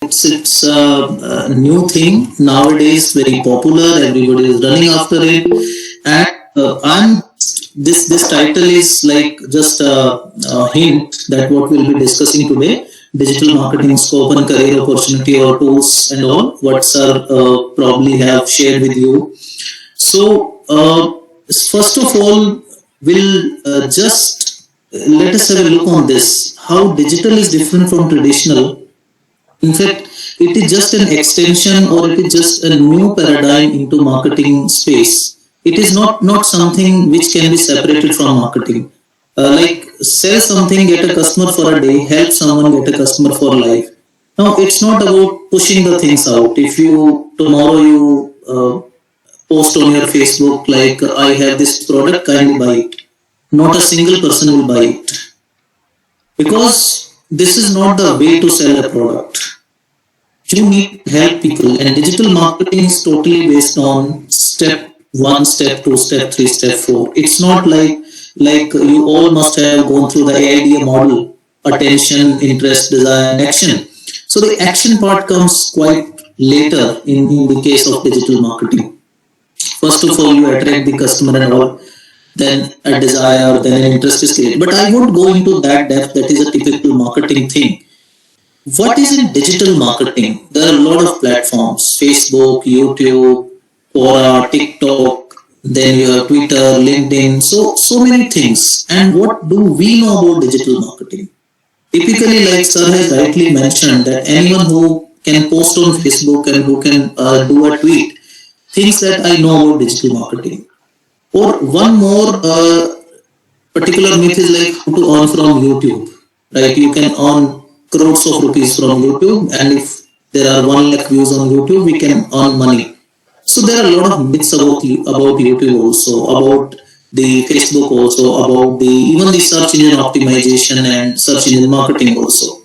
it's a new thing nowadays, very popular. Everybody is running after it, and I'm this title is like just a hint that what we'll be discussing today: digital marketing scope and career opportunity or tools and all. What sir probably have shared with you. So first of all, we'll just let us have a look on this. How digital is different from traditional. In fact, it is just an extension or it is just a new paradigm into marketing space. It is not something which can be separated from marketing. Like sell something, get a customer for a day, help someone get a customer for life. Now it's not about pushing the things out. If you tomorrow you post on your Facebook like I have this product, kindly buy it. Not a single person will buy it because this is not the way to sell a product. You need to help people, and digital marketing is totally based on step one, step two, step three, step four. It's not like you all must have gone through the AIDA model: attention, interest, desire, and action. So the action part comes quite later in the case of digital marketing. First of all, you attract the customer and all, then a desire, then an interest is created. But I won't go into that depth. That is a typical marketing thing. What is in digital marketing? There are a lot of platforms: Facebook, YouTube, Quora, TikTok, then you have Twitter, LinkedIn, so many things. And what do we know about digital marketing? Typically, like sir has rightly mentioned, that anyone who can post on Facebook and who can do a tweet thinks that I know about digital marketing. Or one more particular myth is like how to earn from YouTube. Right? You can earn crores of rupees from YouTube, and if there are 1 lakh views on YouTube, we can earn money. So there are a lot of myths about YouTube also, about the Facebook also, about even the search engine optimization and search engine marketing also.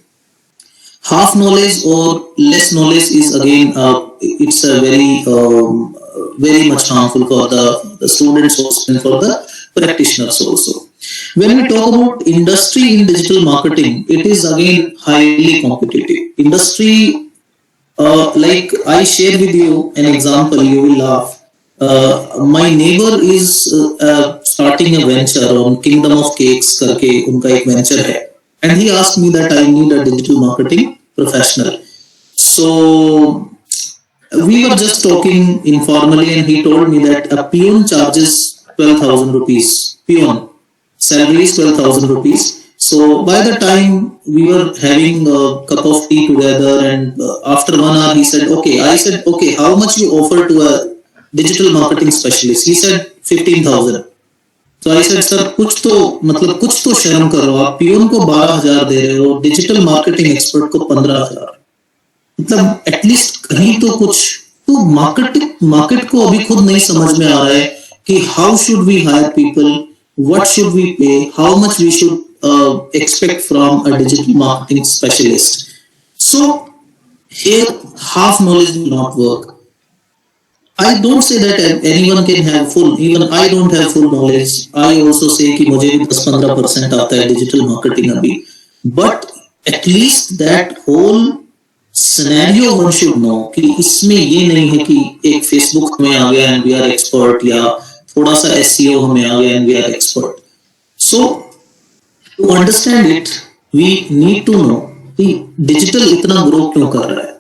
Half knowledge or less knowledge is again it's a very much harmful for the students also and for the practitioners also. When we talk about industry in digital marketing, it is again highly competitive. Industry, like I share with you an example, you will laugh. My neighbor is starting a venture on Kingdom of Cakes करके उनका एक venture है, and he asked me that I need a digital marketing professional. So we were just talking informally, and he told me that a peon charges 12,000 rupees. Peon salary is 12,000 rupees. So by the time we were having a cup of tea together, and after 1 hour he said, okay, I said, okay, how much you offer to a digital marketing specialist? He said 15,000. So I said, sir, कुछ तो शर्म करो, आप peon को 12,000 दे रहे हो, digital marketing expert को 15,000. मतलब एटलीस्ट कहीं तो कुछ. तो मार्केट को अभी खुद नहीं समझ में आ रहा है कि how should we hire people, what should we pay, how much we should expect from a digital marketing specialist. So here half knowledge will not work. I don't say that anyone can have full, even I don't have full knowledge. I also say कि मुझे भी 10-15% आता है digital marketing अभी. But at least that whole scenario one should know कि इसमें ये नहीं है कि एक Facebook हमें आ गया and we are expert, या थोड़ा सा SEO हमें आ गया and we are expert. So to understand it, we need to know कि digital इतना grow क्यों कर रहा है.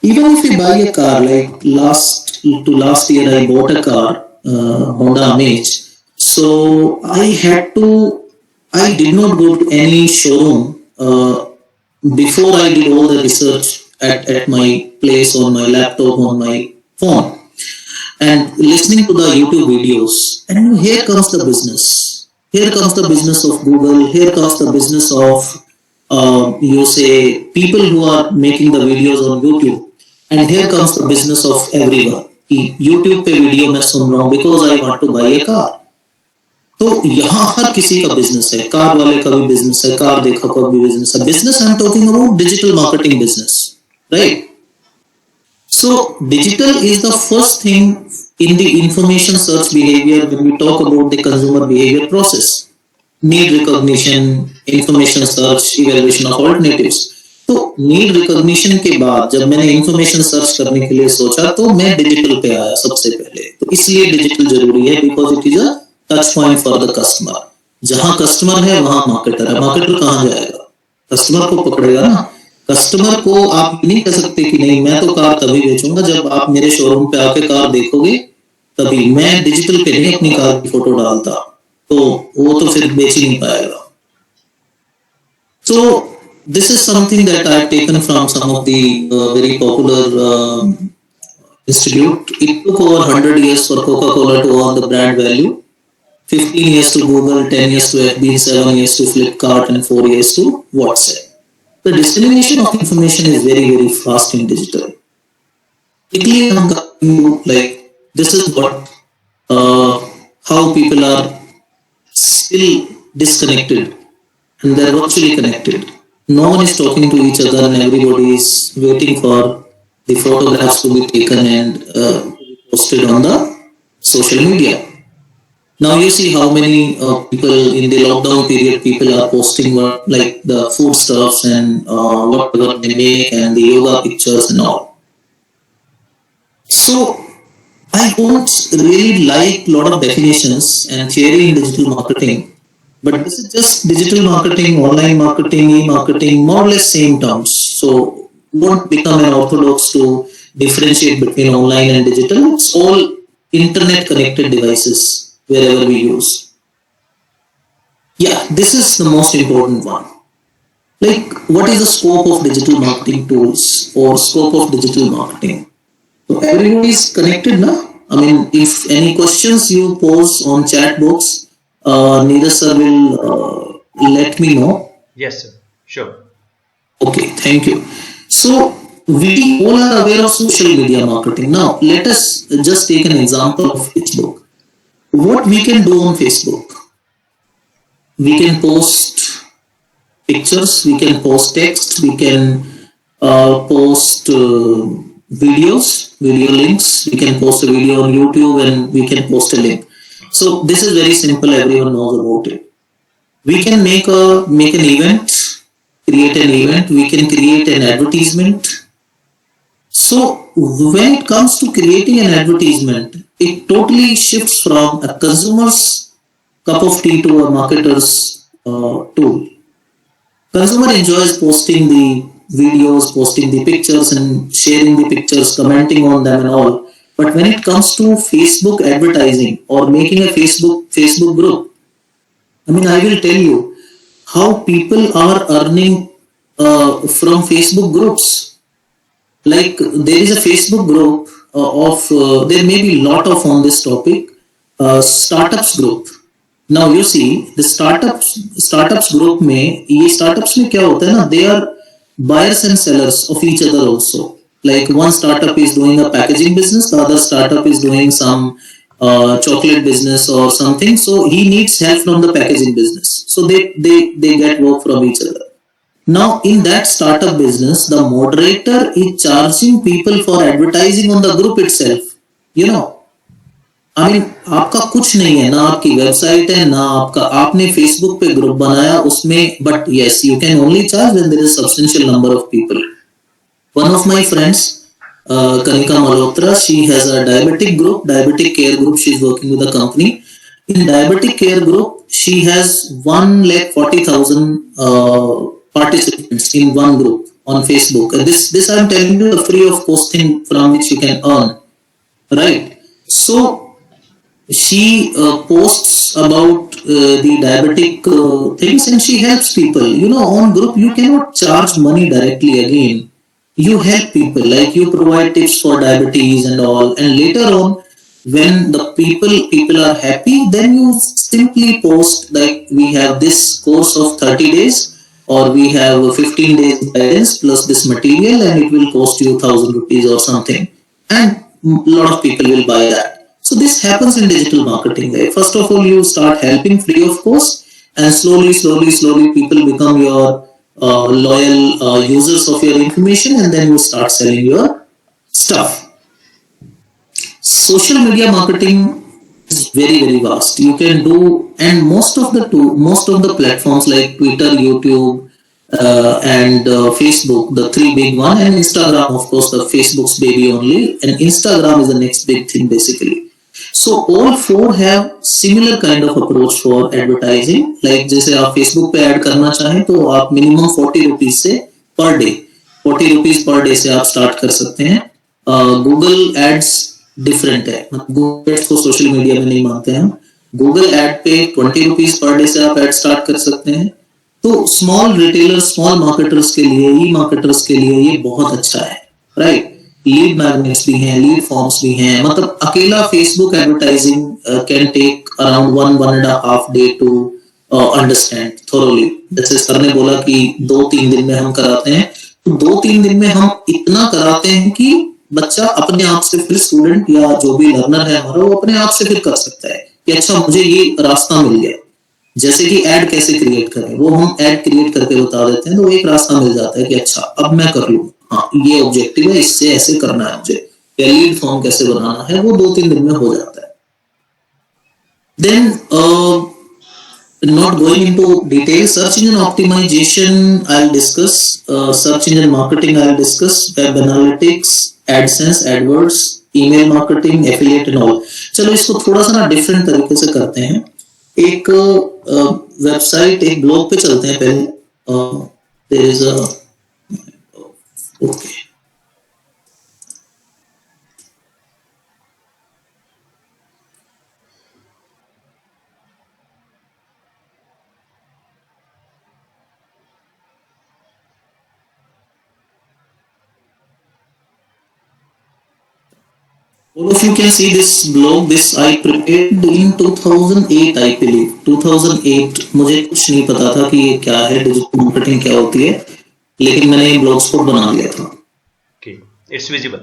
Even if we buy a car, like last year I bought a car, Honda Amaze. So I did not go to any showroom before I did all the research at my place, on my laptop, on my phone, and listening to the YouTube videos. And here comes the business. Here comes the business of Google. Here comes the business of you say people who are making the videos on YouTube. And here comes the business of everyone. YouTube पे video मैं सुन रहा हूँ because I want to buy a car. तो यहाँ हर किसी का business है. Car वाले का भी बिजनेस है, कार देखा का भी बिजनेस है. Business I'm talking about digital marketing business, right? So digital is the first thing in the information search behavior when we talk about the consumer behavior process. Need recognition, information search, evaluation of alternatives. तो need recognition के बाद जब मैंने information search करने के लिए सोचा तो मैं डिजिटल पे आया सबसे पहले। तो इसलिए डिजिटल जरूरी है, because it is a touch point for the customer. जहां कस्टमर है वहां मार्केटर है। मार्केटर कहां जाएगा? कस्टमर को पकड़ेगा ना। कस्टमर को आप नहीं कह सकते कि नहीं मैं तो कार तभी बेचूंगा जब आप मेरे शोरूम पे आके कार देखोगे तभी। मैं डिजिटल पे नहीं अपनी कार की फोटो डालता, तो वो तो फिर बेच ही नहीं पाएगा। So this is something that I have taken from some of the very popular institute. It took over 100 years for Coca-Cola to earn the brand value. 15 years to Google, 10 years to FB, 7 years to Flipkart, and 4 years to WhatsApp. The dissemination of information is very, very fast in digital. Quickly, I'm going to like this is what how people are still disconnected and they're virtually connected. No one is talking to each other and everybody is waiting for the photographs to be taken and posted on the social media. Now you see how many people in the lockdown period, people are posting like the food stuffs and whatever they make and the yoga pictures and all. So I don't really like a lot of definitions and theory in digital marketing, but this is just digital marketing, online marketing, e-marketing, more or less same terms. So don't become an orthodox to differentiate between online and digital. It's all internet connected devices wherever we use. Yeah, this is the most important one. Like, what is the scope of digital marketing tools or scope of digital marketing? So everybody is connected now. I mean, if any questions you pose on chat box, Neeraj sir will let me know. Yes, sir. Sure. Okay, thank you. So we all are aware of social media marketing. Now let us just take an example of Facebook. What we can do on Facebook? We can post pictures, we can post text, we can post videos, video links. We can post a video on YouTube and we can post a link. So this is very simple. Everyone knows about it. We can make an event, create an event. We can create an advertisement. So when it comes to creating an advertisement, it totally shifts from a consumer's cup of tea to a marketer's tool. Consumer enjoys posting the videos, posting the pictures and sharing the pictures, commenting on them and all. But when it comes to Facebook advertising or making a Facebook group, I mean, I will tell you how people are earning from Facebook groups. Like there is a Facebook group there may be a lot of on this topic, startups group. Now you see the startups group में ये startups में क्या होता है ना, they are buyers and sellers of each other also. Like one startup is doing a packaging business, the other startup is doing some chocolate business or something. So he needs help from the packaging business. So they get work from each other. Now in that startup business, the moderator is charging people for advertising on the group itself. You know, I mean, आपका कुछ नहीं है ना, आपकी website है ना, आपने Facebook पे ग्रुप बनाया उसमें, but yes, you can only charge when there is a substantial number of people. One of my friends, Kanika Malhotra, she has a diabetic care group. She's working with a company. In diabetic care group, she has 1,40,000 participants in one group on Facebook. This I'm telling you, the free of posting from which you can earn, right? So she posts about the diabetic things and she helps people. You know, on group you cannot charge money directly again. You help people, like you provide tips for diabetes and all, and later on when the people are happy, then you simply post like we have this course of 30 days or we have 15 days guidance plus this material and it will cost you 1,000 rupees or something, and a lot of people will buy that. So this happens in digital marketing. Right? First of all, you start helping free of cost, and slowly people become your loyal users of your information, and then you start selling your stuff. Social media marketing is very vast. You can do, and most of the platforms like Twitter, YouTube, and Facebook, the three big one, and Instagram, of course, the Facebook's baby only, and Instagram is the next big thing basically. So all four have similar kind of approach for advertising. Like जैसे आप Facebook पे add करना चाहें तो आप minimum 40 rupees से per day 40 rupees per day से आप स्टार्ट कर सकते हैं. गूगल एड्स डिफरेंट है, गूगल एड्स को सोशल मीडिया में नहीं मानते हैं. गूगल एड पे 20 रुपीज पर डे से आप एड स्टार्ट कर सकते हैं. तो स्मॉल रिटेलर्स, स्मॉल मार्केटर्स के लिए, ई मार्केटर्स के लिए ये बहुत अच्छा है, राइट. लीड मैग्नेट्स भी हैं, लीड फॉर्म्स भी हैं. मतलब अकेला Facebook advertising can take around 1.5 day to understand thoroughly. जैसे सर ने बोला कि 2-3 दिन में हम कराते हैं, तो 2-3 दिन में हम इतना कराते हैं कि बच्चा अपने आप से, फिर स्टूडेंट या जो भी लर्नर है हमारा, वो अपने आप से फिर कर सकता है कि अच्छा मुझे ये रास्ता मिल गया. जैसे कि ऐड कैसे क्रिएट करें, वो हम ऐड क्रिएट करके बता देते हैं, तो एक रास्ता मिल जाता है कि अच्छा अब मैं कर लूं, हाँ ये ऑब्जेक्टिव है, इससे ऐसे करना है मुझे, या लीड फॉर्म कैसे बनाना है, वो 2-3 दिन में हो जाता है. Then not going into detail, search engine optimization I'll discuss, search engine marketing I'll discuss, web analytics, AdSense, AdWords, email marketing, affiliate and all. चलो इसको थोड़ा सा ना डिफरेंट तरीके से करते हैं. एक वेबसाइट, एक ब्लॉग पे चलते हैं पहले. There is a okay. All of you can see this blog. This I prepared in 2008, I believe. 2008. मुझे कुछ नहीं पता था कि ये क्या है, डिजिटल मार्केटिंग क्या होती है, लेकिन मैंने ये ब्लॉग स्पॉट बना लिया था. It's visible.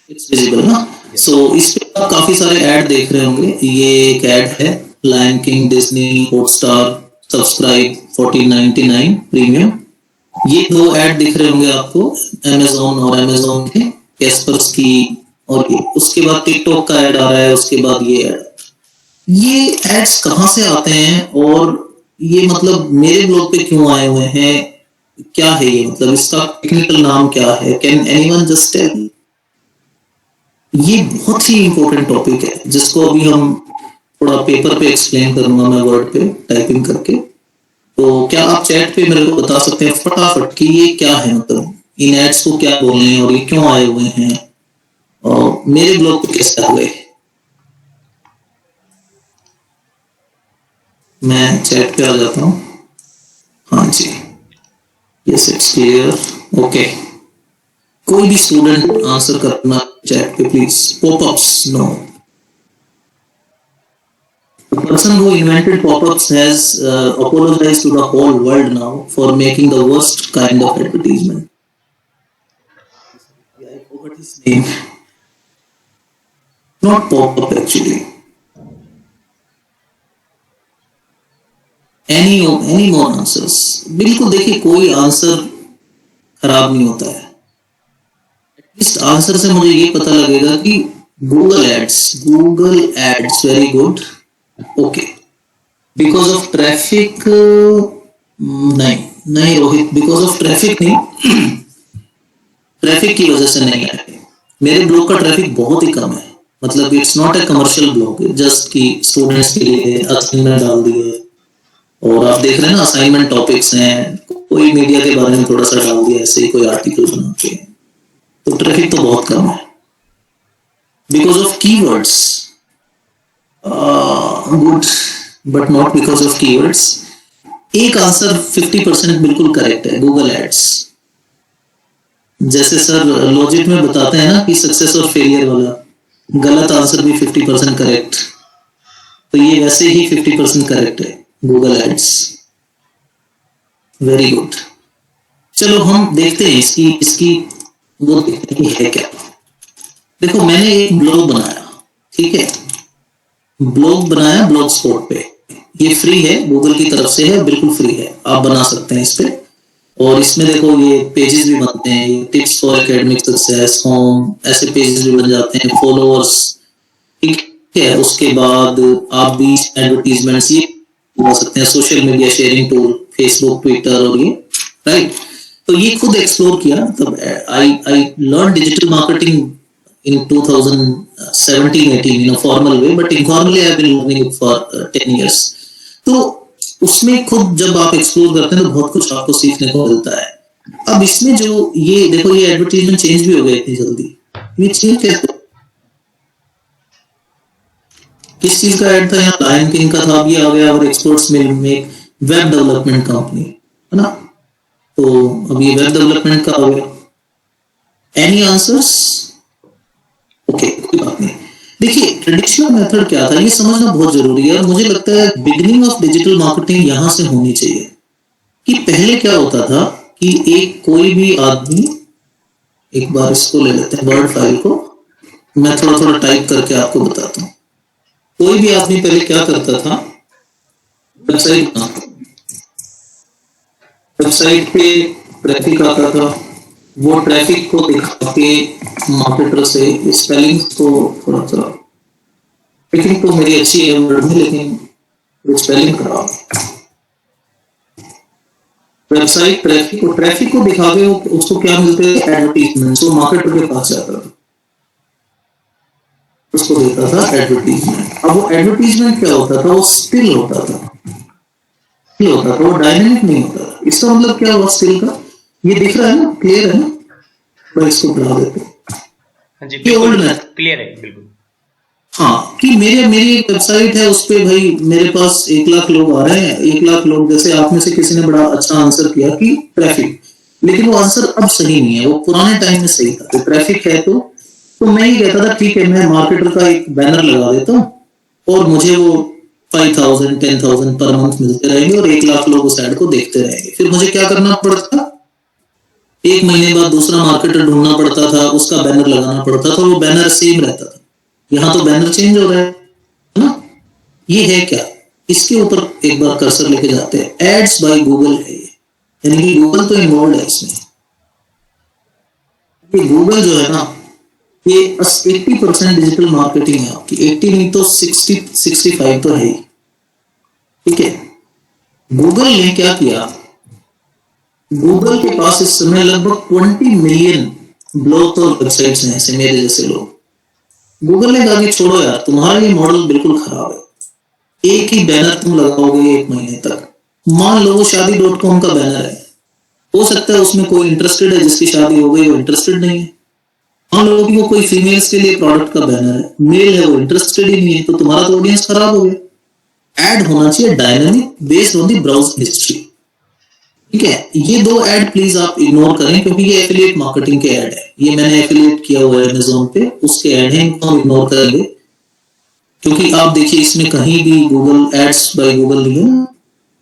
It's visible ना. So इस पे आप काफी सारे ऐड देख रहे होंगे. ये एक ऐड है, Lion King, Disney, Hotstar, subscribe 14.99 premium. ये 2 ऐड दिख रहे होंगे आपको, अमेजोन और अमेजोन के कैस्पर्स की, और उसके बाद टिकटॉक का ऐड आ रहा है, उसके बाद ये ऐड. ये एड्स कहाँ से आते हैं और ये मतलब मेरे ब्लॉग पे क्यों आए हुए हैं, क्या है ये, मतलब इसका टेक्निकल नाम क्या है, कैन एनीवन जस्ट टेल. ये बहुत ही इंपॉर्टेंट टॉपिक है जिसको अभी हम थोड़ा पेपर पे एक्सप्लेन करूंगा मैं, वर्ड पे टाइपिंग करके. तो क्या आप चैट पे मेरे को बता सकते हैं फटाफट कि ये क्या है, मतलब इन एड्स को क्या बोल रहे हैं और ये क्यों आए हुए हैं और मेरे ब्लॉग पे कैसे हुए. मैं चैट पे आ जाता हूँ. हाँ जी, यस इट्स क्लियर. ओके, कोई भी स्टूडेंट आंसर करना चैट पे please. Popups, no. The person who invented pop-ups has apologized to the whole world now for making the worst kind of advertisement. I forgot his name. Not pop-up actually. Any more answers? बिल्कुल देखिए, कोई answer खराब नहीं होता है. इस answer से मुझे ये पता लगेगा कि Google ads very good. Okay, because of traffic, नहीं रोहित, बिकॉज ऑफ ट्रैफिक नहीं, ट्रैफिक की वजह से नहीं आए. मेरे ब्लॉग का ट्रैफिक बहुत ही कम है, मतलब it's not a commercial blog, just कि स्टूडेंट्स के लिए असाइनमेंट डाल दिए, और आप देख रहे हैं ना असाइनमेंट टॉपिक्स हैं, कोई मीडिया के बारे में थोड़ा सा डाल दिया, ऐसे ही कोई आर्टिकल बना के, तो ट्रैफिक तो बहुत कम है. Because of keywords, good, but not because of keywords. एक आंसर 50% बिल्कुल करेक्ट है, गूगल एड्स. जैसे सर लॉजिक में बताते हैं ना कि सक्सेस और फेलियर वाला, गलत आंसर भी 50% करेक्ट, तो ये वैसे ही 50% करेक्ट है, गूगल एड्स. Very good. चलो हम देखते हैं इसकी वो देखते हैं है क्या. देखो मैंने एक ब्लॉग बनाया, ठीक है, ब्लॉग बनाया ब्लॉग स्पॉट पे. ये फ्री है, गूगल की तरफ से है, बिल्कुल फ्री है, आप बना सकते हैं इस पे. और इसमें देखो ये पेजेस भी बनते हैं, ये tips for academic success, home, ऐसे पेजेस भी बन जाते हैं, फॉलोअर्स, ठीक है. उसके बाद आप भी एडवर्टीजमेंट्स ये बना सकते हैं, social media sharing tool, Facebook, Twitter और ये, राइट। तो ये खुद एक्सप्लोर किया, तब I learn digital marketing in 2017-18 in a formal way, but informally I have been learning it for 10 years. तो उसमें खुद जब आप एक्सप्लोर करते हैं तो बहुत कुछ आपको सीखने को मिलता है। अब इसमें जो ये देखो, ये एडवर्टीजमेंट चेंज भी हो गए इतनी जल्दी, ये चेंज कैसे? किस चीज का ऐड था यहाँ? लायन किंग का था, अब ये आ गया और एक्सपर्ट्स में वेब डेवलपमेंट कंपनी है ना, तो अब ये वेब डेवलपमेंट का हो गया। Any answers? ओके, कोई बात नहीं। देखिए, ट्रेडिशनल मेथड क्या था ये समझना बहुत जरूरी है, और मुझे लगता है बिगिनिंग ऑफ डिजिटल मार्केटिंग यहां से होनी चाहिए। कि पहले क्या होता था कि एक कोई भी आदमी, एक बार इसको ले लेते हैं वर्ड फाइल को, मैं थोड़ा थोड़ा टाइप करके आपको बताता हूं। कोई भी आदमी पहले क्या करता था, वेबसाइट पे ट्रैफिक आता था, वो ट्रैफिक को दिखा के मार्केटर से स्पेलिंग को थोड़ा सा, ट्रैफिक तो मेरी अच्छी है वर्ड में, लेकिन स्पेलिंग खराब है। वेबसाइट ट्रैफिक को दिखा के उसको क्या मिलते हैं? एडवर्टीजमेंट। तो मार्केटर के पास जाता था, उसको देता था एडवर्टीजमेंट। अब वो एडवर्टीजमेंट क्या होता था? वो स्टिल होता था, वो डायनेमिक नहीं होता था। इसका मतलब क्या हुआ स्टिल का? ये दिख रहा है ना, क्लियर है ना? मैं इसको बढ़ा देता हूँ। हाँ जी, बिल्कुल क्लियर है, बिल्कुल। हाँ, कि मेरी एक वेबसाइट है, उस पे भाई मेरे पास 1 लाख लोग आ रहे हैं, 1 लाख लोग, जैसे आप में से किसी ने बड़ा अच्छा आंसर किया कि ट्रैफिक, लेकिन वो आंसर अब सही नहीं है, वो पुराने टाइम में सही था। तो ट्रैफिक है तो मैं ही कहता था ठीक है, मैं मार्केटर का एक बैनर लगा देता हूँ और मुझे वो 5,000 10,000 पर मंथ मिलते रहेंगे और 1 लाख लोग उस एड को देखते रहेंगे। फिर मुझे क्या करना पड़ता? 1 महीने बाद दूसरा मार्केटर ढूंढना पड़ता था, उसका बैनर लगाना पड़ता था, वो बैनर सेम रहता था। यहाँ तो बैनर चेंज हो रहा है ना। ये है क्या? इसके ऊपर एक बार कर्सर लेके जाते हैं। एड्स बाय गूगल है ये, यानी कि गूगल तो इन्वॉल्व है इसमें। ये गूगल जो है ना, ये 80% डिजिटल मार्केटिंग है आपकी, 80 नहीं तो 60-65 तो है ही, ठीक है। गूगल ने क्या किया? गूगल के पास इस समय लगभग 20 मिलियन ब्लॉग और वेबसाइट्स हैं, ऐसे मेरे जैसे लोग। गूगल ने कहा कि छोड़ो यार, तुम्हारा ये मॉडल बिल्कुल खराब है, एक ही बैनर तुम लगाओगे 1 महीने तक। मान लो वो शादी.com का बैनर है, हो सकता है उसमें कोई इंटरेस्टेड है, जिसकी शादी हो गई वो इंटरेस्टेड नहीं है। मान लो कि वो कोई फीमेल्स के लिए प्रोडक्ट का बैनर है, मेल है, वो इंटरेस्टेड ही नहीं है, तो तुम्हारा तो ऑडियंस खराब हो गया। एड होना चाहिए dynamic, based on the browse history, ठीक है। ये 2 ऐड प्लीज आप इग्नोर करें, क्योंकि ये एफिलिएट मार्केटिंग के ऐड है। ये मैंने एफिलिएट किया हुआ है अमेज़न पे, उसके ऐड हैं, इनको हम इग्नोर करेंगे, क्योंकि आप देखिए इसमें कहीं भी गूगल एड्स बाय गूगल नहीं है,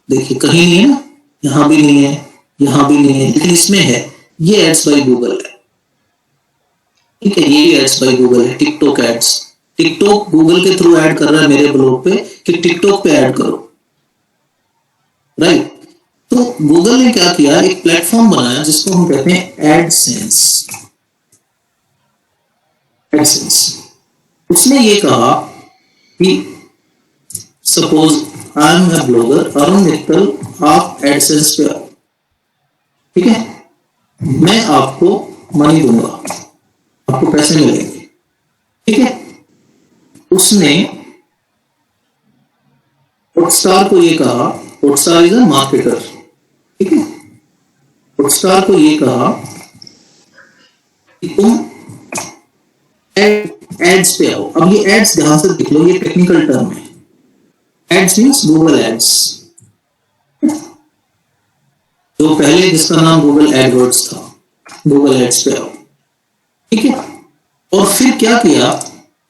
देखिए कहीं नहीं है ना, यहां भी नहीं है, यहां भी नहीं है, लेकिन इसमें है, ये एड्स बाय गूगल है, ठीक है। ये एड्स बाय गूगल है। टिकटॉक एड्स, टिकटॉक गूगल के थ्रू ऐड कर रहा है मेरे ब्लॉग पे कि टिकटॉक पे ऐड करो, राइट। तो गूगल ने क्या किया? एक प्लेटफॉर्म बनाया जिसको हम कहते हैं एडसेंस। उसने ये कहा कि suppose I am a blogger Arun Mittal, आप एडसेंस पे आओ, ठीक है, मैं आपको मनी दूंगा, आपको पैसे मिलेंगे, ठीक है। उसने हॉटस्टार को ये कहा, हॉटस्टार इज अ मार्केटर, ठीक है, हॉटस्टार को ये कहा कि तुम एड्स पे आओ। अब ये एड्स ध्यान से देख लो, ये टेक्निकल टर्म है। एड्स मीन्स गूगल एड्स, जो पहले जिसका नाम गूगल एडवर्ड्स था, गूगल एड्स पे आओ, ठीक है। और फिर क्या किया?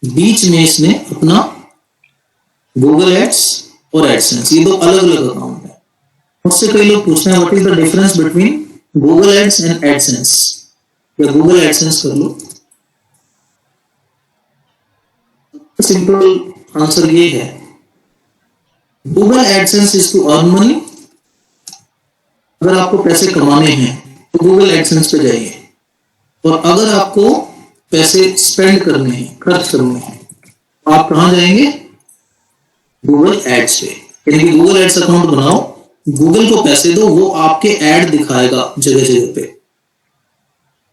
बीच में इसने अपना गूगल एड्स और एडसेंस, ये 2 अलग अलग अकाउंट है। मुझसे कई लोग पूछते हैं what is the difference between Google ads and AdSense, या गूगल एडसेंस कर लो। सिंपल आंसर ये है, Google AdSense is to earn money. अगर आपको पैसे कमाने हैं तो गूगल एडसेंस पे जाइए, और अगर आपको पैसे स्पेंड करने हैं, खर्च करने हैं, आप कहां जाएंगे? गूगल एड्स पे। यानी कि गूगल एड्स अकाउंट बनाओ गूगल को पैसे दो, वो आपके ऐड दिखाएगा जगह जगह पे।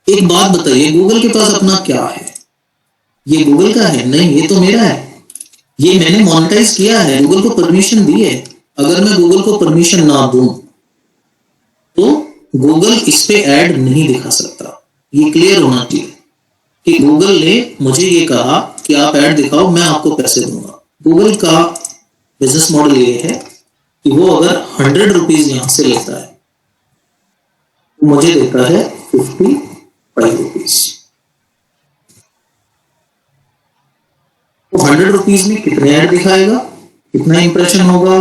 एक बात बताइए, गूगल के पास अपना क्या है? ये गूगल का है? नहीं, ये तो मेरा है, ये मैंने मोनेटाइज किया है, गूगल को परमिशन दी है। अगर मैं गूगल को परमिशन ना दूं तो गूगल इस पे ऐड नहीं दिखा सकता। ये क्लियर होना चाहिए कि गूगल ने मुझे ये कहा कि आप ऐड दिखाओ, मैं आपको पैसे दूंगा। गूगल का बिजनेस मॉडल ये है कि वो अगर 100 रुपीज यहां से लेता है, मुझे देता है 55 रुपीज। तो 100 रुपीज में कितने ऐड दिखाएगा, कितना इंप्रेशन होगा,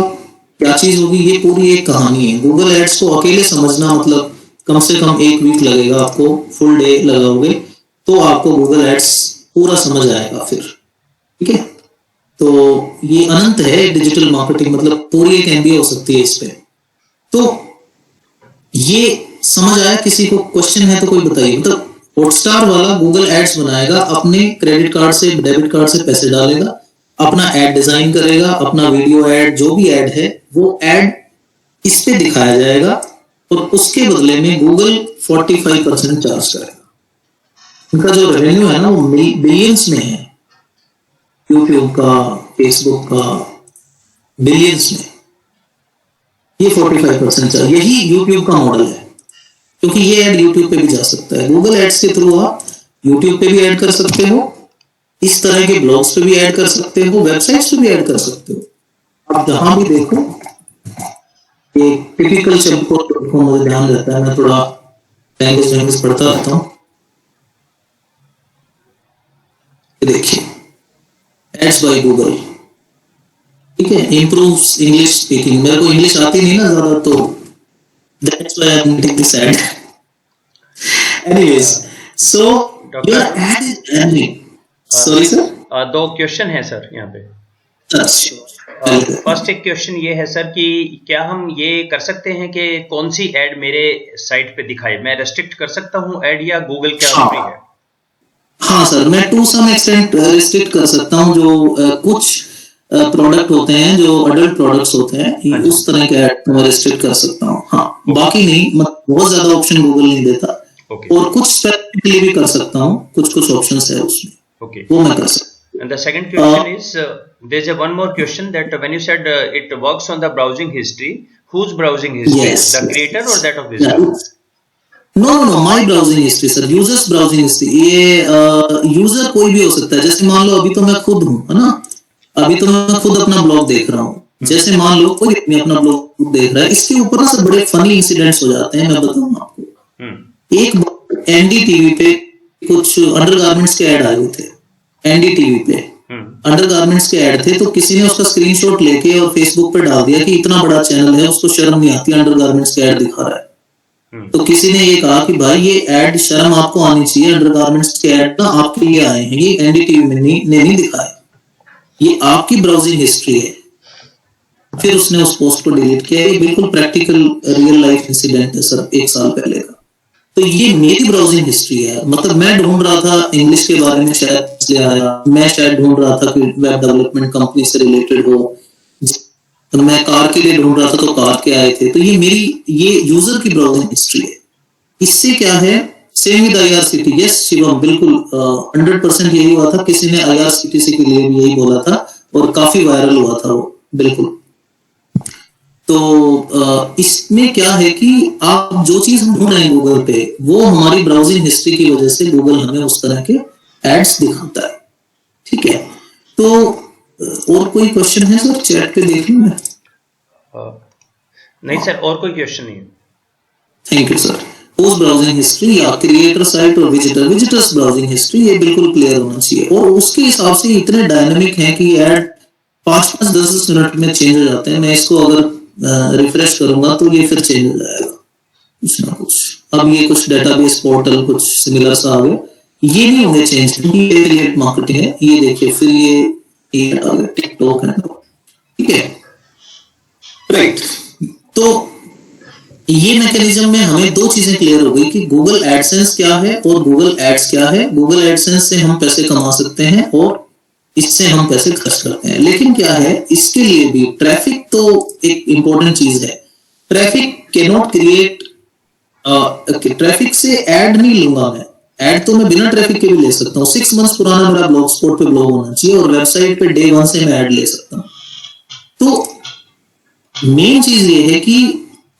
क्या चीज होगी, ये पूरी एक कहानी है। गूगल एड्स को अकेले समझना मतलब कम से कम 1 वीक लगेगा आपको, फुल डे लगाओगे तो आपको गूगल एड्स पूरा समझ आएगा फिर। ठीक है, तो ये अनंत है डिजिटल मार्केटिंग, मतलब पूरी एक MBA हो सकती है इस पे। तो ये समझ आया? किसी को क्वेश्चन है तो कोई बताइए। मतलब हॉटस्टार वाला गूगल एड्स बनाएगा, अपने क्रेडिट कार्ड से, डेबिट कार्ड से पैसे डालेगा, अपना एड डिजाइन करेगा, अपना वीडियो एड, जो भी एड है वो एड इस पे दिखाया जाएगा और उसके बदले में गूगल 45% चार्ज करेगा। उनका जो रेवेन्यू है ना वो बिलियंस में है, यूट्यूब का, फेसबुक का, बिलियंस में। ये 45% चार्ज, यही यूट्यूब का मॉडल है, क्योंकि ये ऐड यूट्यूब पे भी जा सकता है। गूगल एड्स के थ्रू आप यूट्यूब पे भी ऐड कर सकते हो, इस तरह के ब्लॉग्स पे भी ऐड कर सकते हो, वेबसाइट्स पे भी ऐड कर सकते हो। आप जहां भी देखो, एक टिपिकल शब्द को मुझे ध्यान रहता है, मैं थोड़ा लैंग्वेज पढ़ता रहता हूँ। देखिए, एड्स बाय गूगल, ठीक है, इम्प्रूव्स इंग्लिश स्पीकिंग। मेरे को इंग्लिश आती नहीं ना ज्यादा, तो that's why I am making this ad. Anyways, so your ad is branding. Sorry sir, 2 question है सर यहाँ पे। फर्स्ट एक क्वेश्चन ये है सर कि क्या हम ये कर सकते हैं कि कौन सी एड मेरे साइट पे दिखाए? मैं रेस्ट्रिक्ट कर सकता हूँ एड, या गूगल क्या फ्री है? हाँ सर, मैं टू सम एक्सटेंट रिस्ट्रिक्ट कर सकता हूँ। जो कुछ प्रोडक्ट होते हैं, जो अडल्ट प्रोडक्ट्स होते हैं, उस तरह के ऐड मैं रिस्ट्रिक्ट कर सकता हूँ। हाँ, बाकी नहीं, मतलब बहुत ज्यादा ऑप्शन गूगल नहीं देता। और कुछ स्पेसिफिकली भी कर सकता हूँ, कुछ ऑप्शंस है उसमें, वो मैं कर सकता हूँ। And the second question is, there's one more question that when you said it works on the browsing history, whose browsing history? Yes, the creator or that of visitor? No, my browsing history sir, users browsing history। ये user कोई भी हो सकता है। जैसे मान लो अभी तो मैं खुद हूँ, है ना, अभी तो मैं खुद अपना ब्लॉग देख रहा हूँ। जैसे मान लो कोई आदमी अपना ब्लॉग देख रहा है, इसके ऊपर ना बड़े फनी इंसिडेंट्स हो जाते हैं। मैं बताऊंगा आपको। एक NDTV पे कुछ अंडरगारमेंट्स के ऐड आए हुए थे। NDTV पे अंडरगारमेंट्स के ऐड थे, तो किसी ने उसका स्क्रीनशॉट लेके और फेसबुक पे डाल दिया कि इतना बड़ा चैनल है, उसको शर्म नहीं आती, अंडरगारमेंट्स के ऐड दिखा रहा है। तो किसी ने ये कहा कि भाई ये ऐड शर्म आपको आनी चाहिए, अंडरगारमेंट्स के ऐड ना आपके लिए आए हैं, ये NDTV ने नहीं दिखाए, ये आपकी ब्राउजिंग हिस्ट्री है। फिर उसने उस पोस्ट को डिलीट किया। ये बिल्कुल प्रैक्टिकल रियल लाइफ इंसिडेंट है सर, 1 साल पहले का। तो ये मेरी ब्राउजिंग हिस्ट्री है। मतलब मैं ढूंढ रहा था इंग्लिश के बारे में, शायद इसलिए आया। मैं शायद ढूंढ रहा था कि वेब डेवलपमेंट कंपनी से रिलेटेड हो, तो मैं कार के लिए ढूंढ रहा था तो कार के आए थे। तो ये मेरी, ये यूजर की ब्राउजिंग हिस्ट्री है। इससे क्या है, same with IRCTC। Yes Shivam, बिल्कुल 100% यही हुआ था। किसी ने IRCTC के लिए भी यही बोला था और काफी वायरल हुआ था वो, बिल्कुल। तो इसमें क्या है कि आप जो चीज हम ढूंढ रहे हैं गूगल पे, वो हमारी ब्राउजिंग हिस्ट्री की वजह से गूगल हमें उस तरह के एड्स दिखाता है। ठीक है, तो और कोई क्वेश्चन है सर? चैट पे देख लूं मैं। नहीं सर, और कोई क्वेश्चन नहीं है। Thank you sir. Post browsing history या क्रिएटर साइट और विजिटर्स ब्राउजिंग हिस्ट्री, ये बिल्कुल क्लियर होना चाहिए। और उसके हिसाब से इतने डायनामिक है कि ऐड 5-5, 10-10 मिनट में चेंज हो जाते हैं। मैं इसको अगर रिफ्रेश करूंगा तो ये फिर चेंज हो जाएगा कुछ ना कुछ। अब ये कुछ डेटाबेस पोर्टल कुछ सिमिलर सा आ गया, ये नहीं होंगे चेंज क्योंकि ये क्रिएट मार्केटिंग है। ये देखिए, फिर ये टिकटॉक है, ठीक है, राइट। तो ये मैकेनिज्म में हमें 2 चीजें क्लियर हो गई कि गूगल एडसेंस क्या है और गूगल एड्स क्या है। गूगल एडसेंस से हम पैसे कमा सकते हैं और इससे हम पैसे खर्च करते हैं। लेकिन क्या है, इसके लिए भी ट्रैफिक तो एक इंपॉर्टेंट चीज है, traffic can not create, traffic से ऐड नहीं लूंगा मैं, ऐड तो मैं बिना ट्रैफिक के भी ले सकता हूँ। 6 मंथ्स पुराना मेरा ब्लॉग स्पॉट पे ब्लॉग होना चाहिए और वेबसाइट पे डे 1 से मैं ऐड ले सकता हूँ। तो मेन चीज ये है कि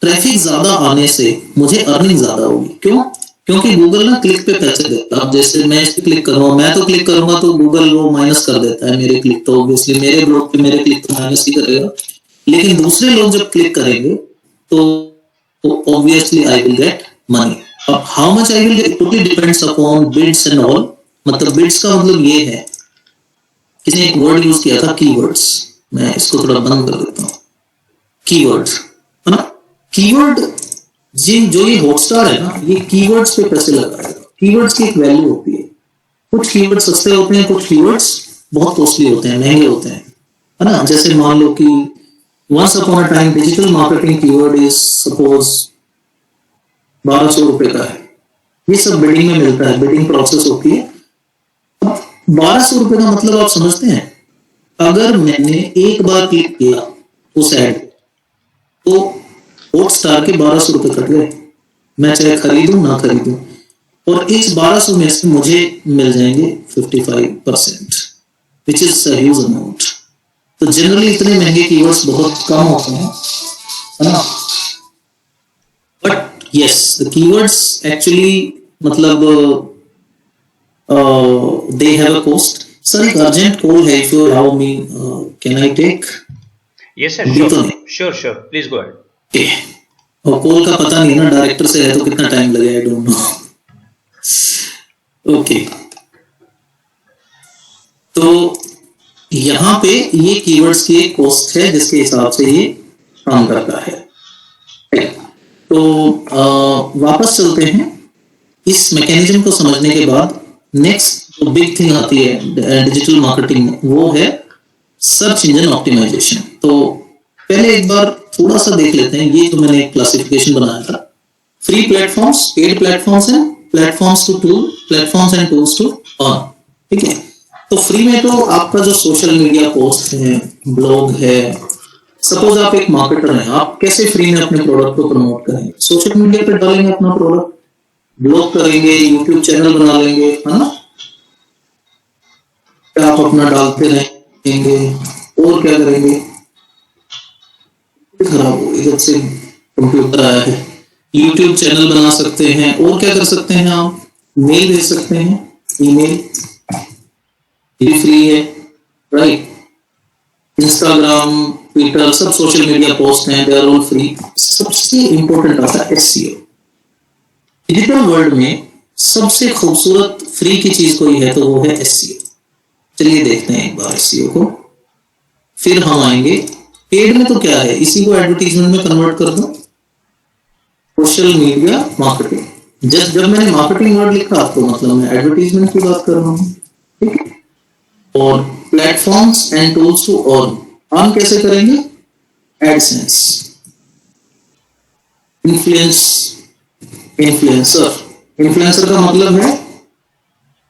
ट्रैफिक ज्यादा आने से मुझे अर्निंग ज्यादा होगी। क्यों? क्योंकि गूगल ना क्लिक पे पैसे देता है। अब जैसे मैं इस पे क्लिक करूंगा, मैं तो क्लिक करूंगा तो गूगल वो माइनस कर देता है मेरे क्लिक, तो ऑब्वियसली मेरे ब्लॉग पे मेरे क्लिक तो माइनस ही करेगा। लेकिन दूसरे लोग जब क्लिक करेंगे तो obviously I will get money. अब how much I will get totally depends upon bids and all. मतलब बिड्स का मतलब ये है, किसी ने एक वर्ड यूज किया था कीवर्ड्स, मैं इसको थोड़ा बंद कर देता हूँ। कीवर्ड्स है ना, कीवर्ड जो ये हॉटस्टार है ना, ये कीवर्ड्स पे पैसे लगाएगा। कीवर्ड्स की एक वैल्यू होती है, कुछ कीवर्ड्स सस्ते होते हैं, कुछ कीवर्ड्स बहुत कॉस्टली होते हैं, महंगे होते हैं, है ना। जैसे मान लो कि once upon a time digital marketing keyword is suppose 1200 रुपए का है। ये सब बिडिंग में मिलता है, बिडिंग प्रोसेस होती है। 1200 रुपए का मतलब आप समझते हैं, अगर मैंने एक बार क्लिक किया उस ऐड तो हॉटस्टार के 1200 रुपए कट गए, मैं चाहे खरीदूं ना खरीदूं। और इस 1200 में से मुझे मिल जाएंगे 55%, विच इज ह्यूज अमाउंट। तो जनरली इतने महंगे कीवर्ड्स बहुत कम होते हैं, है ना। But yes, the keywords actually मतलब they have a cost. Sir, एक अर्जेंट कॉल है, if you allow me, can I take? Yes sir, sure, please go ahead. Okay. और कॉल का पता नहीं ना, डायरेक्टर से है तो कितना टाइम लगेगा, आई डोंट नो। ओके, तो यहाँ पे ये कीवर्ड्स की एक कॉस्ट है जिसके हिसाब से ये काम करता है। तो वापस चलते हैं। इस मैकेनिज्म को समझने के बाद नेक्स्ट जो बिग थिंग आती है डिजिटल मार्केटिंग में, वो है सर्च इंजन ऑप्टिमाइजेशन। तो पहले एक बार थोड़ा सा देख लेते हैं। ये तो मैंने एक क्लासिफिकेशन बनाया था, free platforms, paid platforms and platforms to tool, platforms and tools to earn. ठीक है, तो फ्री में तो आपका जो सोशल मीडिया पोस्ट है, ब्लॉग है। सपोज आप एक मार्केटर हैं, आप कैसे फ्री में अपने प्रोडक्ट को प्रमोट करेंगे? सोशल मीडिया पे डालेंगे अपना प्रोडक्ट, ब्लॉग करेंगे, यूट्यूब चैनल बना लेंगे, है ना। आप अपना डालते रहेंगे और क्या करेंगे? खराब हो गई, जब से कंप्यूटर आया है। यूट्यूब चैनल बना सकते हैं और क्या कर सकते हैं? आप मेल भेज सकते हैं, ईमेल, ये फ्री है, राइट। इंस्टाग्राम, ट्विटर, सब सोशल मीडिया पोस्ट हैं, दे आर ऑल फ्री। सबसे इंपॉर्टेंट आता है एसईओ। डिजिटल वर्ल्ड में सबसे खूबसूरत फ्री की चीज कोई है तो वो है एसईओ। चलिए देखते हैं एक बार एसईओ को, फिर हम आएंगे पेड में। तो क्या है, इसी को एडवर्टीजमेंट में कन्वर्ट कर दो, सोशल मीडिया मार्केटिंग। जब मैंने मार्केटिंग वर्ड लिखा तो मतलब मैं एडवर्टीजमेंट की बात कर रहा हूँ, ठीक है। और platforms and tools to earn कैसे करेंगे? एडसेंस, इन्फ्लुएंसर का मतलब है,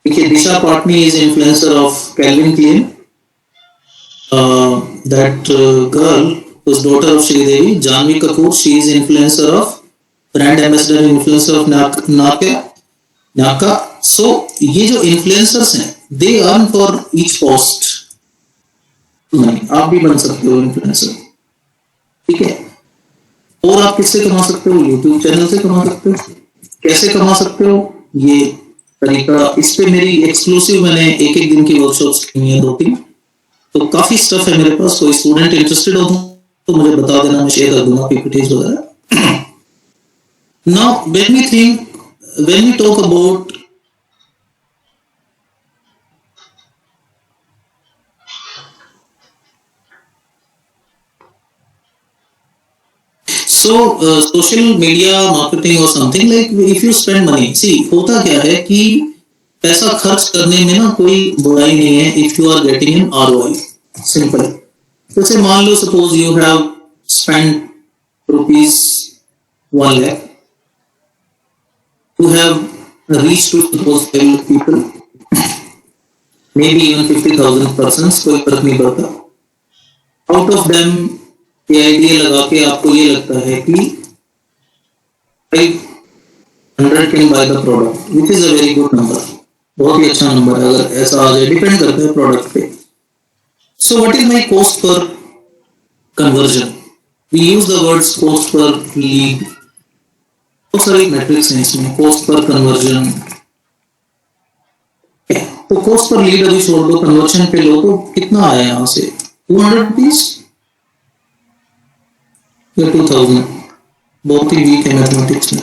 देखिए Disha Patani is influencer of Calvin Klein, that girl who's daughter of Sri Devi, Janvi Kapoor, she is influencer of, brand ambassador and influencer of Nykaa. So ये जो influencers हैं, they earn for each post money. आप भी बन सकते हो influencer, ठीक है। और आप किससे कमा सकते हो? YouTube चैनल से कमा सकते हो। कैसे कमा सकते हो? ये तरीका, इस पे मेरी एक्सक्लूसिव मैंने एक दिन की वर्कशॉप्स की हुई है, 2-3। तो काफी स्टफ है मेरे पास। कोई स्टूडेंट इंटरेस्टेड हो तो मुझे बता देना, मैं शेयर कर दूंगा पीपीटीज वगैरह। Now when we talk about social media marketing or something, like if you spend money, see होता क्या है कि पैसा खर्च करने में ना कोई बुराई नहीं है, if you are getting an ROI। Simple. जैसे मान लो suppose you have spend ₹1 lakh, you have reached to suppose 5 people, maybe even 50,000 persons, कोई फर्क नहीं पड़ता। Out of them ये आइडिया लगा के आपको ये लगता है कि 500 can by the product, which is a very good number, बहुत ही अच्छा नंबर है अगर ऐसा आ जाए, डिपेंड करता है प्रोडक्ट पे. So what is my cost per conversion? We use the words cost per lead, बहुत सारी मैट्रिक्स हैं इसमें, कॉस्ट पर कन्वर्जन. तो कॉस्ट पर लीड अभी छोड़ दो, कन्वर्जन पे लो, तो कितना आया यहाँ से? 200 रुपीज या 2000? बहुत ही वीक है मैथमेटिक्स में.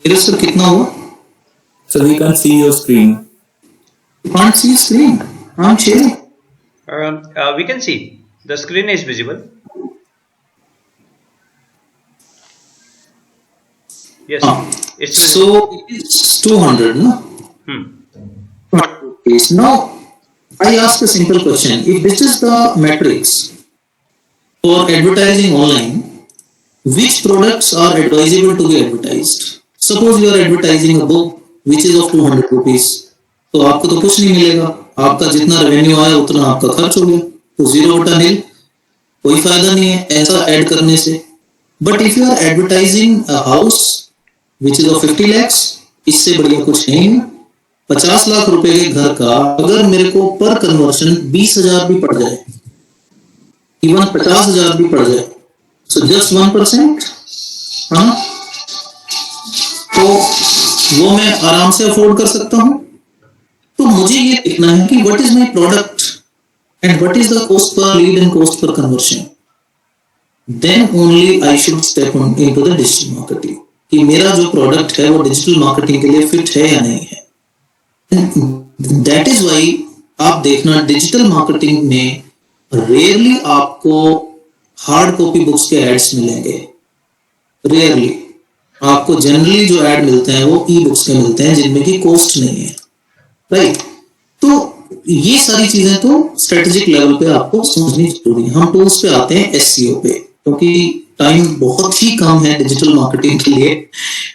मेरे सर कितना हुआ? So we can't see your screen. You can't see screen. I'm sharing. We can see the screen is visible. Yes, it's So it's 200, no? Hmm. Yes. Now I ask a simple question. If this is the matrix for advertising online, which products are advisable to be advertised? Suppose you are advertising a book which is of 200 rupees. तो आपको तो कुछ नहीं मिलेगा, आपका जितना revenue आया उतना आपका खर्च हो गया, तो 0/0, कोई फायदा नहीं है ऐसा ऐड करने से. But if you are advertising a house which is of 50 lakhs, इससे बढ़िया कुछ है ही नहीं. 50 लाख रुपए के घर का अगर मेरे को पर कन्वर्शन 20,000 भी पड़ जाए, इवन 50,000 भी पड़ जाए, सो जस्ट 1%, हाँ, तो वो मैं आराम से अफोर्ड कर सकता हूं. तो मुझे ये देखना है कि what is my product and what is the cost per lead and cost per conversion. Then only I should step into the digital marketing, कि मेरा जो प्रोडक्ट है वो डिजिटल मार्केटिंग के लिए फिट है या नहीं है. दैट इज वाई आप देखना डिजिटल मार्केटिंग में रेयरली आपको हार्ड कॉपी बुक्स के एड्स मिलेंगे. रेयरली आपको जनरली जो ऐड मिलते हैं वो ई बुक्स के मिलते हैं जिनमें की कॉस्ट नहीं है. राइट. तो ये सारी चीजें तो स्ट्रेटेजिक लेवल पे आपको समझनी जरूरी है. हम टूल्स पे आते हैं एसईओ पे, क्योंकि टाइम बहुत ही कम है डिजिटल मार्केटिंग के लिए.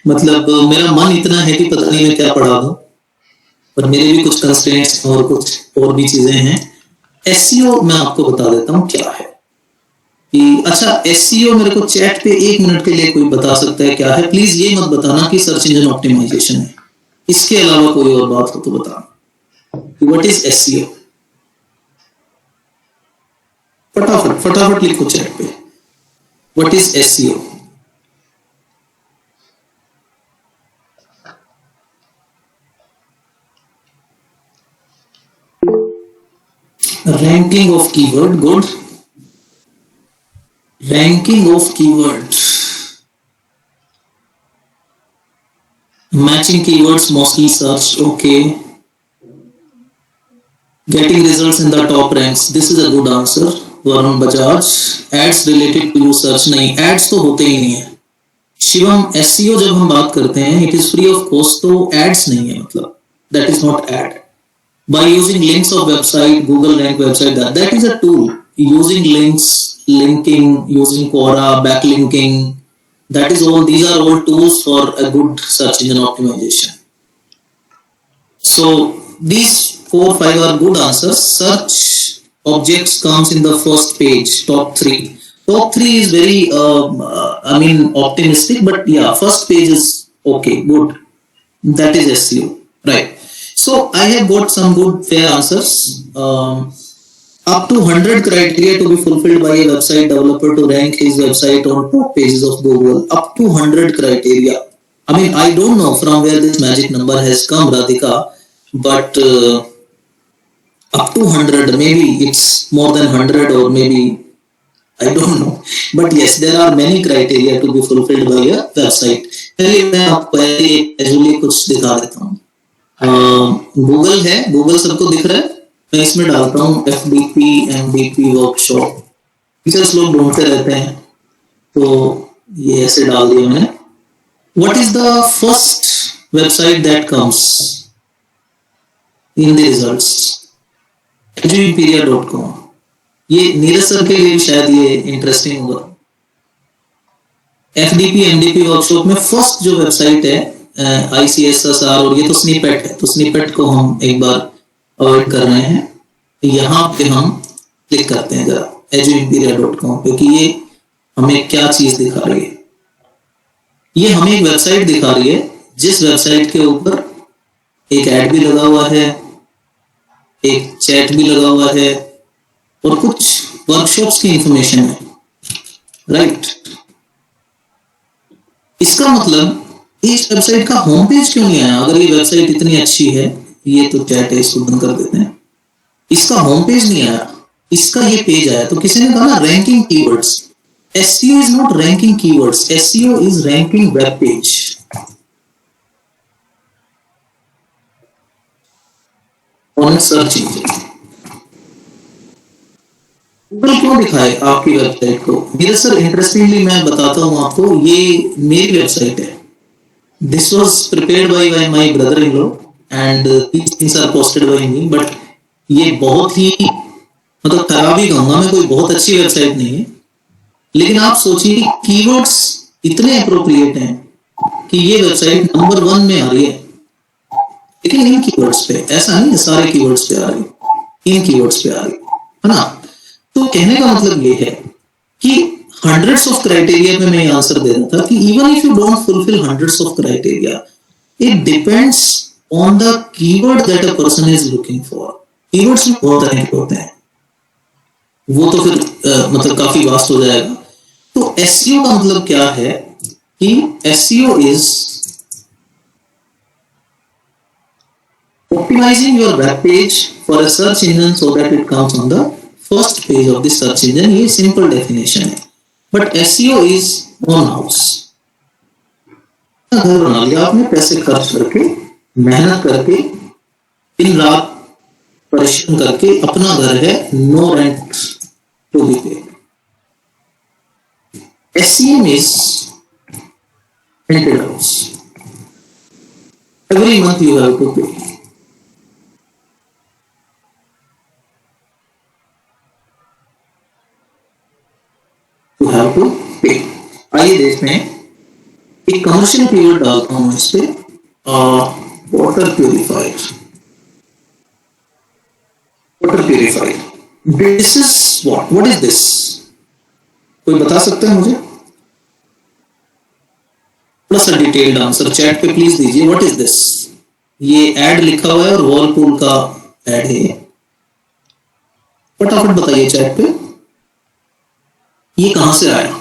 मतलब मेरा मन इतना है कि पता नहीं मैं क्या पढ़ा दूं, पर मेरे भी कुछ कंस्ट्रेंट्स और कुछ और भी चीजें हैं. एसईओ मैं आपको बता देता हूं क्या है. कि अच्छा, एसईओ मेरे को चैट पे 1 मिनट के लिए कोई बता सकता है क्या है? प्लीज ये मत बताना कि सर्च इंजन ऑप्टिमाइजेशन है, इसके अलावा कोई और बात हो तो बताना. What is SEO? फटाफट लिखो चैट पे, what is SEO? Ranking of keyword. Good. Ranking of keywords, matching keywords mostly searched. Okay. Getting results in the top ranks, this is a good answer. Varun Bajaj. Ads related to search, नहीं, ads तो होते ही नहीं है. Shivam, SEO जब हम बात करते हैं it is free of cost, तो ads नहीं है, मतलब that is not ad. By using links of website, Google rank website, that is a tool. Using links, linking, using Quora, backlinking, that is all. These are all tools for a good search engine optimization. So these 4-5 are good answers. Search objects comes in the first page, top 3. Top 3 is very, optimistic, but yeah, first page is okay, good. That is SEO, right? So I have got some good fair answers. Up to 100 criteria to be fulfilled by a website developer to rank his website on top pages of Google. Up to 100 criteria. I mean, I don't know from where this magic number has come, Radhika, but up to 100, maybe it's more than 100 or maybe, I don't know. But yes, there are many criteria to be fulfilled by a website. चलिए मैं आपको ऐसे कुछ दिखा देता हूँ. Google है, Google सबको दिख रहा है. मैं इसमें डालता हूँ FDP MVP वर्कशॉप. टीचर्स लोग ढूंढते रहते हैं, तो ये ऐसे डाल दिया मैंने. What is the first website that comes in the results? edupedia.com. ये नीरज सर के लिए शायद ये इंटरेस्टिंग होगा. FDP MDP वर्कशॉप में फर्स्ट जो वेबसाइट है ICSSR, और ये तो स्निपेट है, तो स्निपेट को हम एक बार अवॉइड कर रहे हैं. यहाँ पे हम क्लिक करते हैं जरा. eduimperia.com पे कि ये हमें क्या चीज दिखा रही है। ये हमें एक वेबसाइट दिखा रही है जिस वेबसाइट के ऊपर एक ऐड भी लगा हुआ है, एक चैट भी लगा हुआ है और कुछ वर्कशॉप्स की इंफॉर्मेशन है, राइट। इसका मतलब इस वेबसाइट का होम पेज क्यों नहीं आया? अगर ये वेबसाइट इतनी अच्छी है, ये तो चैट है, इसको बंद कर देते हैं। इसका होम पेज नहीं आया, इसका ये पेज आया। तो किसी ने कहा ना ranking keywords, SEO is not ranking keywords, SEO is ranking web page. on a search engine. Google क्यों दिखाए आपकी वेबसाइट को? मेरे सर इंटरेस्टिंगली मैं बताता हूं आपको, ये मेरी वेबसाइट है। This was prepared by my brother in law and these things are posted by me, but ये बहुत ही मतलब खराब ही कहूंगा मैं, कोई बहुत अच्छी वेबसाइट नहीं है। लेकिन आप सोचिए कीवर्ड्स इतने अप्रोप्रिएट हैं कि ये वेबसाइट नंबर 1 में आ रही है। लेकिन इन कीवर्ड्स पे, ऐसा नहीं है सारे कीवर्ड्स पे आ रही, इन कीवर्ड्स पे आ रही है ना। तो कहने का मतलब ये है कि हंड्रेड्स ऑफ क्राइटेरिया में मैं आंसर दे रहा था कि even if you don't fulfil hundreds of criteria, it depends on the keyword that a person is looking for. Keywords में बहुत तरह के होते हैं, वो तो फिर मतलब काफी वास्ट हो जाएगा। तो एसईओ का मतलब क्या है कि SEO is optimizing your web page for a search engine so that it comes on the first page of the search engine. ये simple definition है, but SEO is on house. घर बना लिया आपने पैसे खर्च करके, मेहनत करके, दिन रात परिश्रम करके, अपना घर है, no rent to be paid. SEM is rented house. Every month you have to pay. You have to pay. आइए देखते हैं, एक कमर्शियल कीवर्ड डालता हूं इस पे, water purifier. Water purifier, this is what is this? कोई बता सकता है मुझे? थोड़ा सा डिटेल्ड आंसर चैट पे प्लीज दीजिए। What is this? ये एड लिखा हुआ है और वॉलपूल का एड है। फटाफट बताइए चैट पे, ये कहां से आया?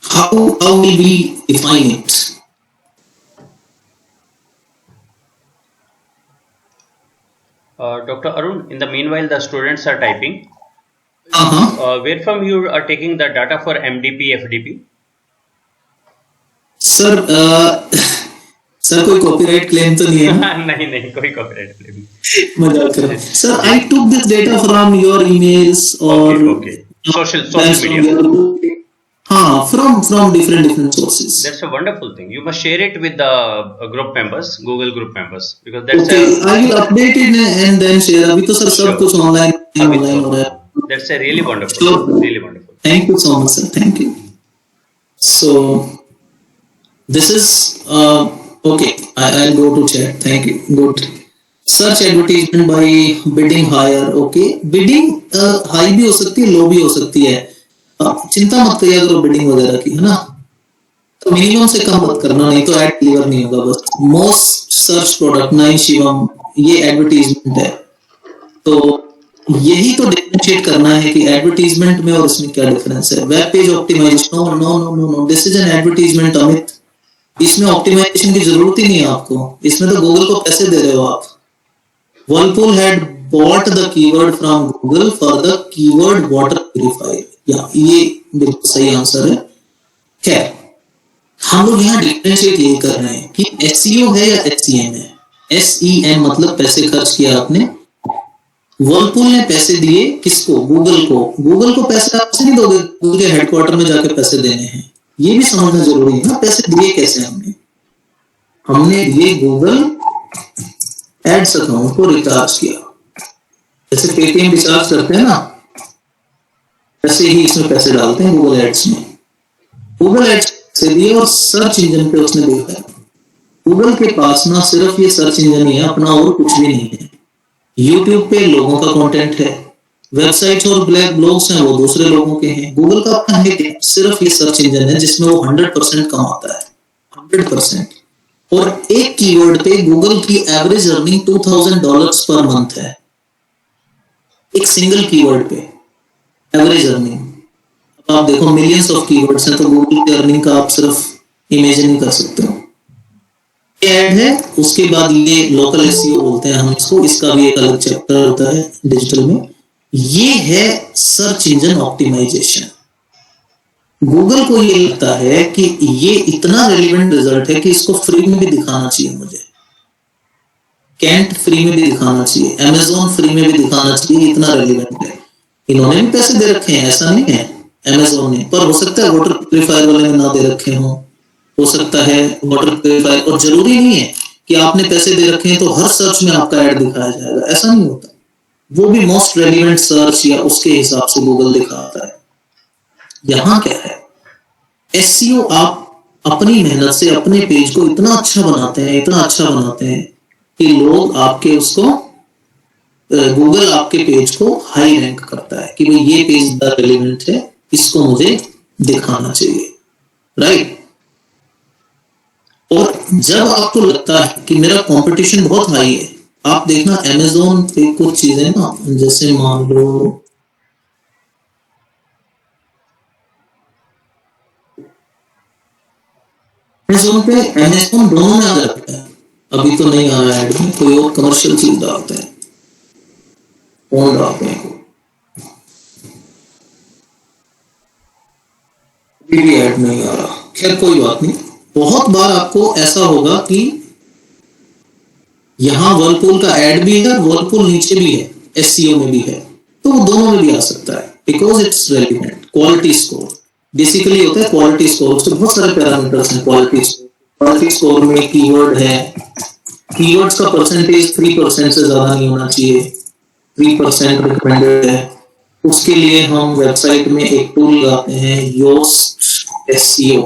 How will we define it? Dr. Arun, in the meanwhile, the students are typing. Where from you are taking the data for MDP, FDP? Sir sir कोई कॉपीराइट क्लेम तो नहीं है ना? नहीं कोई कॉपीराइट क्लेम। मजाक कर रहा हूं sir. I took this data from your emails और सोशल मीडिया। हाँ, from different sources. That's a wonderful thing. You must share it with the group members, Google group members, because that's okay, I will update it and then share. अभी तो sir सब कुछ online हो रहा है। That's a really wonderful, really wonderful. Thank you so much, sir. Thank you. So this is okay. I'll go to chat. Thank you. Good. Search advertisement by bidding higher. Okay, bidding high भी हो सकती है, low भी हो सकती है। चिंता मत करिए अगर बिडिंग वगैरह की, है ना। तो मिनिमम से कम मत करना, नहीं तो एड डिलीवर नहीं होगा। बस मोस्ट सर्च प्रोडक्ट 9 शिवम, ये एडवर्टीजमेंट है। तो यही तो डिफरेंशिएट करना है कि एडवर्टीजमेंट में और उसमें क्या डिफरेंस है। Web page optimisation, no no no no no, this is an advertisement Amit. इसमें ऑप्टिमाइजेशन की जरूरत ही नहीं है आपको, इसमें तो गूगल को पैसे दे रहे हो आप। Whirlpool had bought the keyword from Google for the keyword water purifier. या ये बिल्कुल सही आंसर है। खैर, हम लोग यहाँ डिफरेंशिएट ये कर रहे हैं कि SEO है या SEM है। SEM मतलब पैसे खर्च किया आपने। वर्लपूल ने पैसे दिए किसको? गूगल को। गूगल को पैसे आपसे नहीं दोगे, गूगल के हेडक्वार्टर में जाके पैसे देने हैं। ये भी समझना जरूरी है ना। पैसे दिए कैसे हमने दिए गूगल एड्स अकाउंट को रिचार्ज किया, जैसे पेटीएम रिचार्ज करते हैं ना, ऐसे ही इसमें पैसे डालते हैं गूगल एड्स में। गूगल एड्स पैसे दिए और सर्च इंजन पे उसने देखा है। गूगल के पास ना सिर्फ ये सर्च इंजन ही है, अपना और कुछ भी नहीं है। यूट्यूब पे लोगों का कंटेंट है, वेबसाइट्स और ब्लॉग्स हैं वो दूसरे लोगों के हैं। गूगल का अपना है क्या? सिर्फ ये सर्च इंजन है जिसमें वो 100% कमाता है, 100%। और एक कीवर्ड पे गूगल की एवरेज अर्निंग $2000 पर मंथ है, एक सिंगल कीवर्ड पे एवरेज अर्निंग। अब आप देखो मिलियंस ऑफ कीवर्ड्स हैं, तो गूगल की अर्निंग का आप सिर्फ इमेजिन नहीं कर सकते हो। ऐड है, उसके बाद ये लोकल एसईओ बोलते हैं हम इसको, इसका भी एक अलग चैप्टर होता है डिजिटल में। ये है सर्च इंजन ऑप्टिमाइजेशन। गूगल को ये लगता है कि ये इतना रेलिवेंट रिजल्ट है कि इसको फ्री में भी दिखाना चाहिए, मुझे कैंट फ्री में भी दिखाना चाहिए, अमेजोन फ्री में भी दिखाना चाहिए, इतना रेलिवेंट है। इन्होंने भी पैसे दे रखे हैं, ऐसा नहीं है अमेजोन ने, पर हो सकता है वाटर प्यूरिफायर वाले ने ना दे रखे हो सकता है वाटर प्यूरिफायर, और जरूरी नहीं है कि आपने पैसे दे रखे हैं तो हर सर्च में आपका ऐड दिखाया जाएगा, ऐसा नहीं होता। वो भी मोस्ट रेलिवेंट सर्च या उसके हिसाब से गूगल दिखाता है। यहां क्या है, एसईओ आप अपनी मेहनत से अपने पेज को इतना अच्छा बनाते हैं, इतना अच्छा बनाते हैं कि लोग आपके उसको, गूगल आपके पेज को हाई रैंक करता है कि भाई ये पेज ज़्यादा रेलिवेंट है, इसको मुझे दिखाना चाहिए, राइट। और जब आपको लगता है कि मेरा कंपटीशन बहुत हाई है, आप देखना अमेजोन पे कुछ चीजें ना, जैसे मान लो अमेजोन दोनों में आ जाता है, अभी तो नहीं आ रहा है ऐड में, कोई और कमर्शियल चीज डालते हैं, कौन डालते हैं, भी ऐड नहीं आ रहा, खैर कोई बात नहीं। बहुत बार आपको ऐसा होगा कि यहां वर्लपूल का ऐड भी है, वर्लपूल नीचे भी है, एसईओ में भी है, तो वो दोनों में भी आ सकता है, because it's relevant. Quality score basically होता है, क्वालिटी स्कोर उसके बहुत सारे पैरामीटर्स हैं। क्वालिटी स्कोर में कीवर्ड है, कीवर्ड्स का परसेंटेज 3% से ज्यादा नहीं होना चाहिए, 3% रिकमेंडेड है। उसके लिए हम वेबसाइट में एक टूल लगाते हैं, Yoast SEO,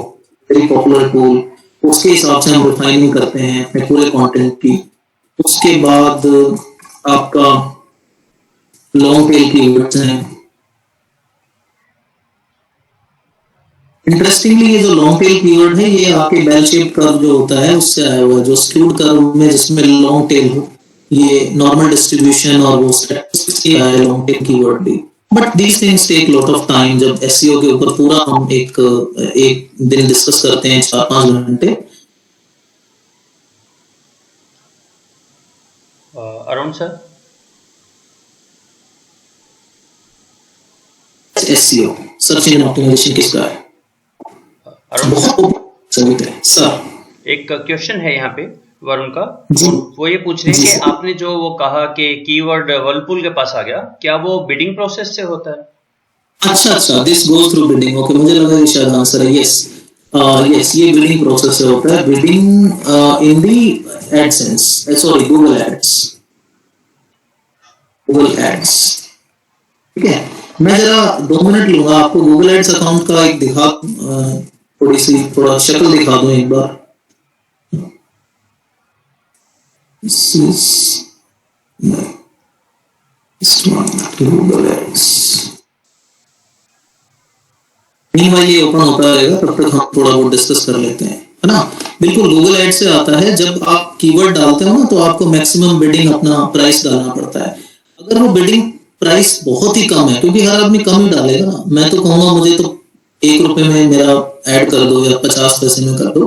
very popular tool. उसके हिसाब से हम रिफाइनिंग करते हैं अपने पूरे कंटेंट की। उसके बाद आपका लॉन्ग टेल कीवर्ड्स हैं। इंटरेस्टिंगली ये जो लॉन्ग टेल कीवर्ड है, ये आपके बेल शेप कर्व जो होता है उससे आया हुआ है, जो स्क्यूड कर्व में जिसमें लॉन्ग टेल हो, ये नॉर्मल डिस्ट्रीब्यूशन और वो स्टैटिस्टिक्स से आया है लॉन्ग टेल कीवर्ड भी। But these things take lot of time. जब एसईओ के ऊपर पूरा हम एक दिन डिस्कस करते हैं 4-5 घंटे। Arun sir, SEO search engine optimisation किसका है? अरुण सर, सर एक क्वेश्चन है यहाँ पे वरुण का, जी, वो ये पूछ रहे हैं कि आपने जो वो कहा कि कीवर्ड वर्लपूल के पास आ गया, क्या वो बिडिंग प्रोसेस से होता है? अच्छा, this goes through bidding. Okay, मुझे लगा ये शायद आंसर है। यस, यस, ये बिडिंग प्रोसेस से होता है। बिडिंग इन दी एडसेंस, सॉरी गूगल एड्स, ठीक है। मैं जरा 2 मिनट लूंगा, आपको गूगल एड्स अकाउंट का एक थोड़ा शक्ल दिखा दूं एक बार। गूगल एड्स ये ओपन होता रहेगा, तब तक हम थोड़ा बहुत डिस्कस कर लेते हैं, है ना। बिल्कुल गूगल एड से आता है। जब आप कीवर्ड डालते हो ना, तो आपको मैक्सिमम बिडिंग अपना प्राइस डालना पड़ता है। अगर वो बिडिंग प्राइस बहुत ही कम है, क्योंकि हर आदमी कम ही डालेगा ना, मैं तो कहूंगा मुझे तो ₹1 में मेरा ऐड कर दो या 50 पैसे में कर दो,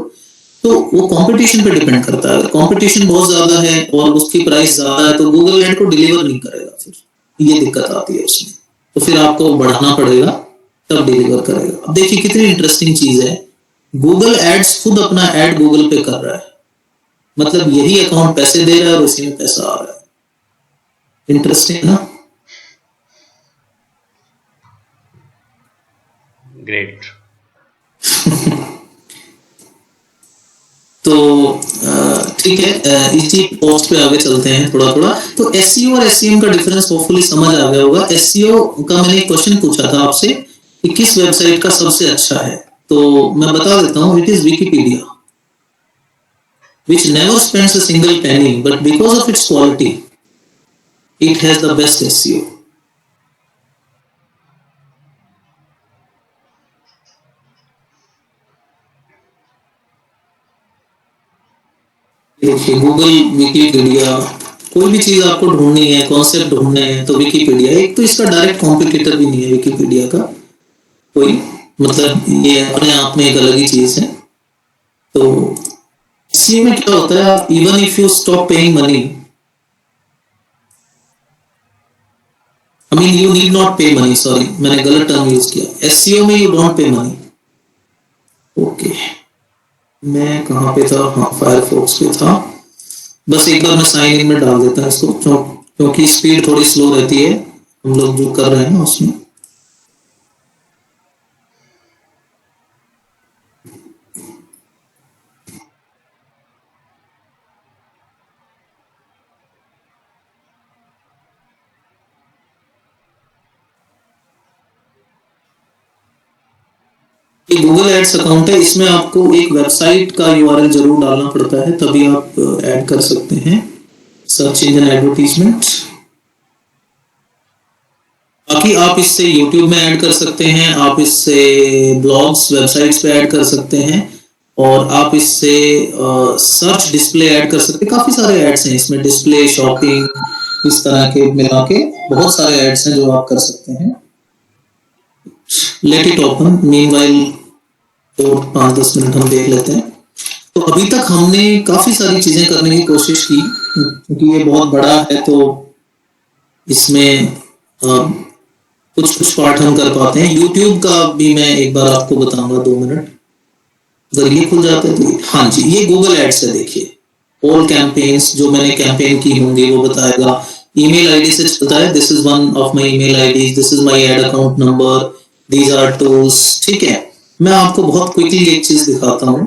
तो वो कंपटीशन पे डिपेंड करता है। कंपटीशन बहुत ज्यादा है और उसकी प्राइस ज्यादा है, तो गूगल एड को डिलीवर नहीं करेगा, फिर ये दिक्कत आती है उसमें। तो फिर आपको बढ़ाना पड़ेगा, तब डिलीवर करेगा। अब देखिए कितनी इंटरेस्टिंग चीज है, गूगल एड्स खुद अपना ऐड गूगल पे कर रहा है, मतलब यही अकाउंट पैसे दे रहा है और इसी में पैसा आ रहा है। इंटरेस्टिंग ना। ग्रेट। तो ठीक है, इसी पोस्ट पे आगे चलते हैं थोड़ा थोड़ा। तो एसईओ और एसईएम का डिफरेंस होपफुली समझ आ गया होगा। एसईओ का मैंने एक क्वेश्चन पूछा था आपसे कि किस वेबसाइट का सबसे अच्छा है, तो मैं बता देता हूँ, it is Wikipedia, which never spends a single penny, but because of its quality, it has the best SEO. देखिए गूगल, विकिपीडिया, कोई भी चीज आपको ढूंढनी है, कॉन्सेप्ट ढूंढने हैं तो विकिपीडिया। एक तो इसका डायरेक्ट कॉम्पिटिटर भी नहीं है विकिपीडिया का कोई, मतलब ये अपने आप में एक अलग ही चीज है। तो इसी में क्या होता है, even if you stop paying money, I mean you need not पे मनी, सॉरी मैंने गलत टर्म यूज किया, एसईओ में you don't pay money. Okay, मैं कहाँ पे था, हाँ फायरफॉक्स पे था। बस एक बार मैं साइन इन में डाल देता हूँ इसको, क्योंकि स्पीड थोड़ी स्लो रहती है हम लोग जो कर रहे हैं ना उसमें। गूगल एड्स अकाउंट है, इसमें आपको एक वेबसाइट का यूआरएल जरूर डालना पड़ता है, तभी आप ऐड कर सकते हैं, सर्च इंजन एडवर्टीजमेंट। बाकी आप इससे यूट्यूब में ऐड कर सकते हैं, आप इससे ब्लॉग्स, वेबसाइट्स पे ऐड कर सकते हैं, और आप इससे सर्च डिस्प्ले ऐड कर सकते हैं। काफी सारे एड्स हैं इसमें, डिस्प्ले, शॉपिंग, इस तरह के मिला के बहुत सारे एड्स हैं जो आप कर सकते हैं। लेट इट ओपन, मीनवाइल तो 5-10 मिनट हम देख लेते हैं। तो अभी तक हमने काफी सारी चीजें करने की कोशिश की, क्योंकि ये बहुत बड़ा है तो इसमें कुछ कुछ पार्ट हम कर पाते हैं। यूट्यूब का भी मैं एक बार आपको बताऊंगा, 2 मिनट अगर ये खुल जाते हैं तो। हाँ जी, ये गूगल एड्स है, देखिए ऑल कैंपेन्स जो मैंने कैंपेन की होंगी वो बताएगा। ईमेल आईडी से चलता है, this is one of my email ID, this is my ad account number, these are tools. ठीक है, मैं आपको बहुत क्विकली एक चीज दिखाता हूँ।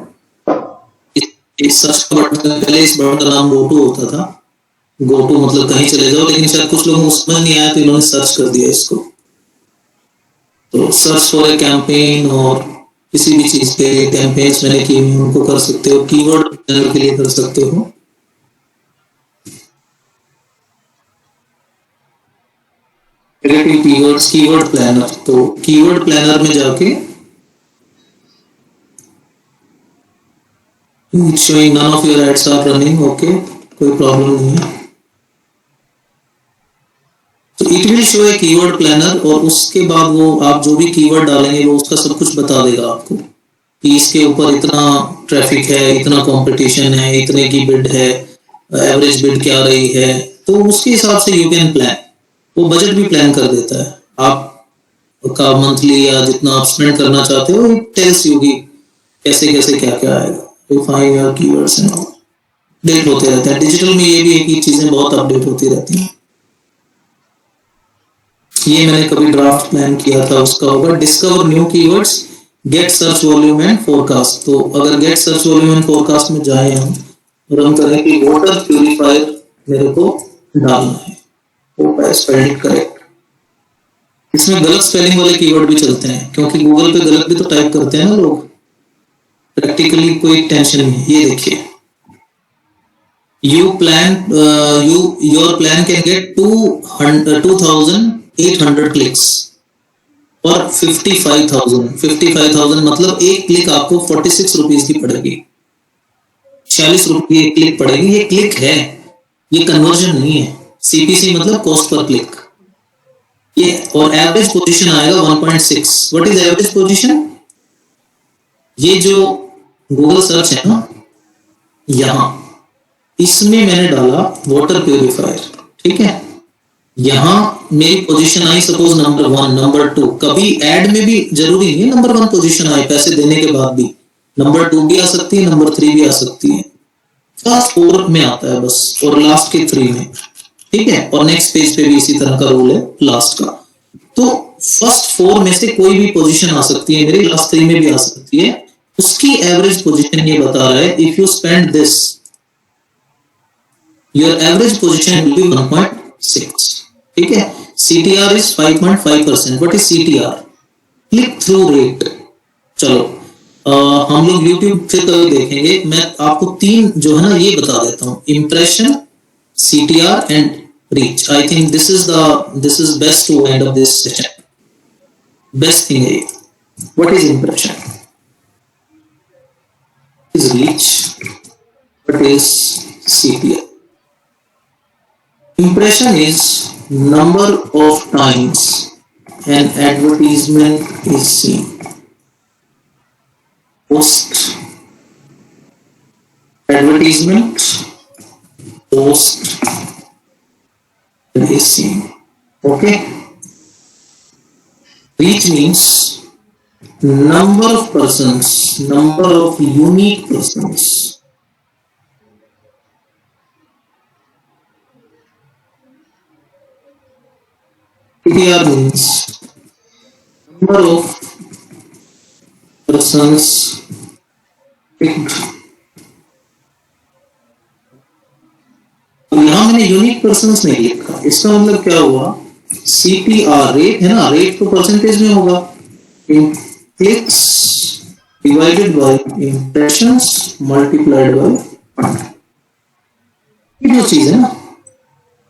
इस सर्च का बटन, पहले इस बटन का नाम गोटू होता था, गोटू मतलब कहीं चले जाओ, लेकिन शायद कुछ लोगों को समझ नहीं आया तो इन्होंने सर्च कर दिया इसको। तो सर्च फॉर ए कैंपेन, और किसी भी चीज के कैंपेन्स मैंने की हुई उनको कर सकते हो, कीवर्ड के लिए कर सकते हो। कीवर्ड्स, कीवर्ड प्लानर, तो कीवर्ड प्लानर में जाके showing none of your ads are running, okay, कोई प्रॉब्लम नहीं है। तो it will show a keyword planner, और उसके बाद वो आप जो भी कीवर्ड डालेंगे वो उसका सब कुछ बता देगा आपको कि इसके ऊपर इतना ट्रैफिक है, इतना कंपटीशन है, इतने की बिड है, एवरेज बिड क्या रही है, तो उसके हिसाब से यू कैन प्लान। वो बजट भी प्लान कर देता है आपका मंथली, या जितना आप स्पेंड करना चाहते हो, इट टेल्स यू कि कैसे कैसे क्या क्या आएगा। Find your keywords and all update होते रहते हैं। डिजिटल में ये भी एक ही चीजें बहुत अपडेट होती रहती हैं। ये मैंने कभी ड्राफ्ट प्लान किया था, उसका होगा discover new keywords, get search volume and forecast. तो अगर get search volume and forecast में जाए हम, और हम करें कि वाटर प्यूरिफायर मेरे को डालना है, वो स्पेलिंग करेक्ट। इसमें गलत स्पेलिंग वाले कीवर्ड भी चलते हैं, क्योंकि गूगल पे गलत भी तो टाइप करते हैं ना लोग, प्रैक्टिकली कोई टेंशन नहीं। ये देखिए, your plan can get 2800 clicks और 55,000 मतलब एक क्लिक आपको 46 रुपीज की पड़ेगी, 46 रुपये की एक क्लिक पड़ेगी। ये क्लिक है, ये कन्वर्जन नहीं है। सीपीसी मतलब कॉस्ट पर क्लिक। ये और एवरेज पोजीशन आएगा 1.6। What is average position? ये जो गूगल सर्च है ना, यहां इसमें मैंने डाला वाटर प्यूरिफायर, ठीक है, यहां मेरी position I suppose number 1, number 2। कभी ऐड में भी जरूरी नहीं है नंबर 1 पोजीशन आए, पैसे देने के बाद भी नंबर 2 भी आ सकती है, नंबर 3 भी आ सकती है। फर्स्ट 4 में आता है बस, और लास्ट के 3 में, ठीक है। और नेक्स्ट पेज पे भी इसी तरह का रूल है लास्ट का। तो फर्स्ट 4 में से कोई भी पोजीशन आ सकती है मेरी, लास्ट 3 में भी आ सकती है। उसकी एवरेज पोजीशन ये बता रहा है, if you spend this your average position will be 1.6, ठीक है। CTR is 5.5%। What is CTR? Click through rate. चलो हम लोग YouTube से कभी देखेंगे। मैं आपको 3 जो है ना ये बता देता हूँ, impression, CTR and reach. I think this is best to end of this session. Best thing है, what is impression, is reach, what is CPR? Impression is number of times an advertisement is seen. Post advertisement, post is seen. Okay. Reach means number of persons, number of unique persons. CTR means number of persons picked. यहां मैंने unique persons नहीं लिखा, इसका मतलब क्या हुआ, CTR rate है ना, रेट तो परसेंटेज में होगा, clicks divided by impressions multiplied by 100। ये जो चीज है ना,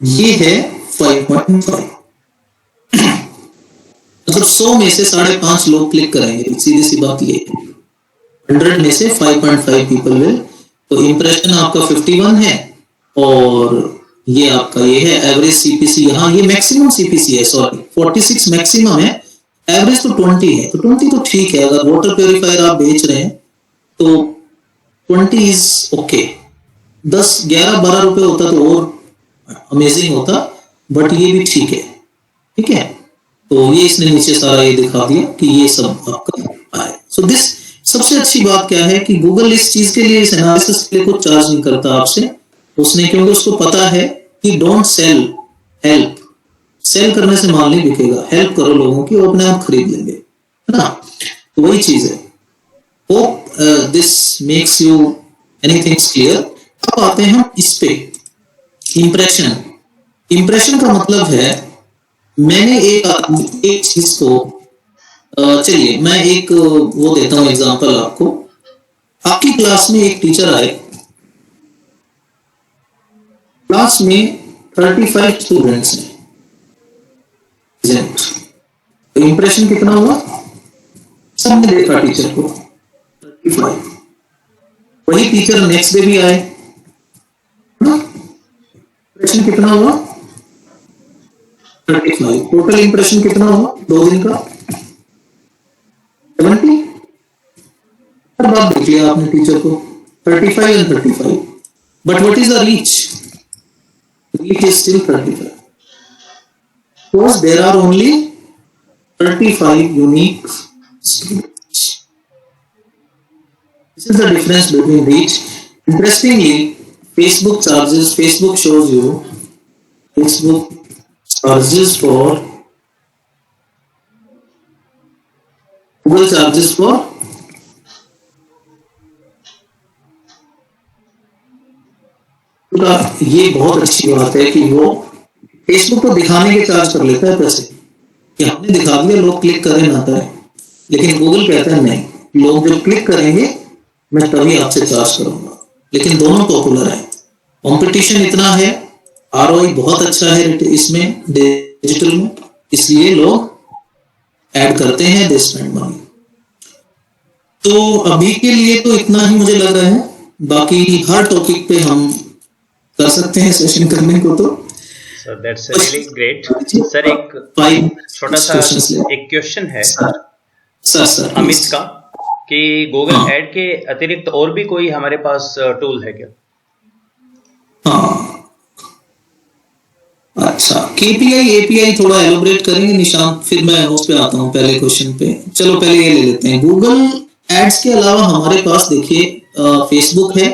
ये है 5.5। मतलब 100 में से 5.5 लोग क्लिक करेंगे, सीधी सी बात ये है। 100 में से 5.5 पीपल विल। तो इंप्रेशन आपका 51 है और ये आपका ये है एवरेज CPC। यहाँ ये मैक्सिमम CPC है, सॉरी 46 मैक्सिमम है, एवरेज तो 20 है। तो 20 तो ठीक है, अगर वाटर प्योरीफायर आप बेच रहे हैं तो 20 इज ओके। 10, 11, 12 रुपए होता तो और अमेजिंग होता, बट ये भी ठीक है। ठीक है, तो ये इसने नीचे सारा ये दिखा दिया कि ये सब आपका आए। सो दिस सबसे अच्छी बात क्या है कि गूगल इस चीज के लिए, इस एनालिसिस के लिए कुछ चार्ज नहीं करता आपसे उसने, क्योंकि उसको पता है कि डोंट सेल, हेल्प। सेल करने से माल नहीं बिकेगा, हेल्प करो लोगों की, वो अपने आप खरीद लेंगे, है ना। तो वही चीज है। Hope this makes you anything clear. अब आते हैं हम इस पे, इंप्रेशन। इंप्रेशन का मतलब है, मैंने एक चीज को, चलिए मैं एक वो देता हूं एग्जांपल आपको। आपकी क्लास में एक टीचर आए, क्लास में 35 स्टूडेंट्स हैं, तो इंप्रेशन कितना हुआ, सबने देखा टीचर को 35। वही टीचर नेक्स्ट डे भी आए, इंप्रेशन कितना हुआ 35। टोटल इंप्रेशन कितना हुआ 2 दिन का 70। हर बात देख लिया आपने टीचर को, 35 and 35। But what is the reach? Reach is still 35 because there are only 35 unique students. This is the difference between reach. Interestingly, Facebook shows you, Facebook charges for, Google charges for ये बहुत अच्छी बात है कि वो Facebook को दिखाने के चार्ज कर लेता है पैसे, कि हमने दिखा दिया, लोग क्लिक करें ना करें। लेकिन गूगल कहता है नहीं, लोग जब क्लिक करेंगे मैं तभी आपसे चार्ज करूंगा। लेकिन दोनों पॉपुलर है, कंपटीशन इतना है, ROI बहुत अच्छा है इसमें डिजिटल में, इसलिए लोग ऐड करते हैं, दे स्पेंड मनी। तो अभी के लिए तो इतना ही मुझे लग रहा है, बाकी हर टॉपिक पे हम कर सकते हैं सेशन करने को। तो sir that's really great. Sir एक छोटा सा एक क्वेश्चन है सर अमित का, कि गूगल ऐड के अतिरिक्त और भी कोई हमारे पास टूल है क्या? हाँ, अच्छा, KPI API थोड़ा एलोबरेट करेंगे निशांत, फिर मैं उस पे आता हूँ पहले क्वेश्चन पे। चलो पहले ये ले लेते हैं। गूगल एड्स के अलावा हमारे पास देखिए फेसबुक है,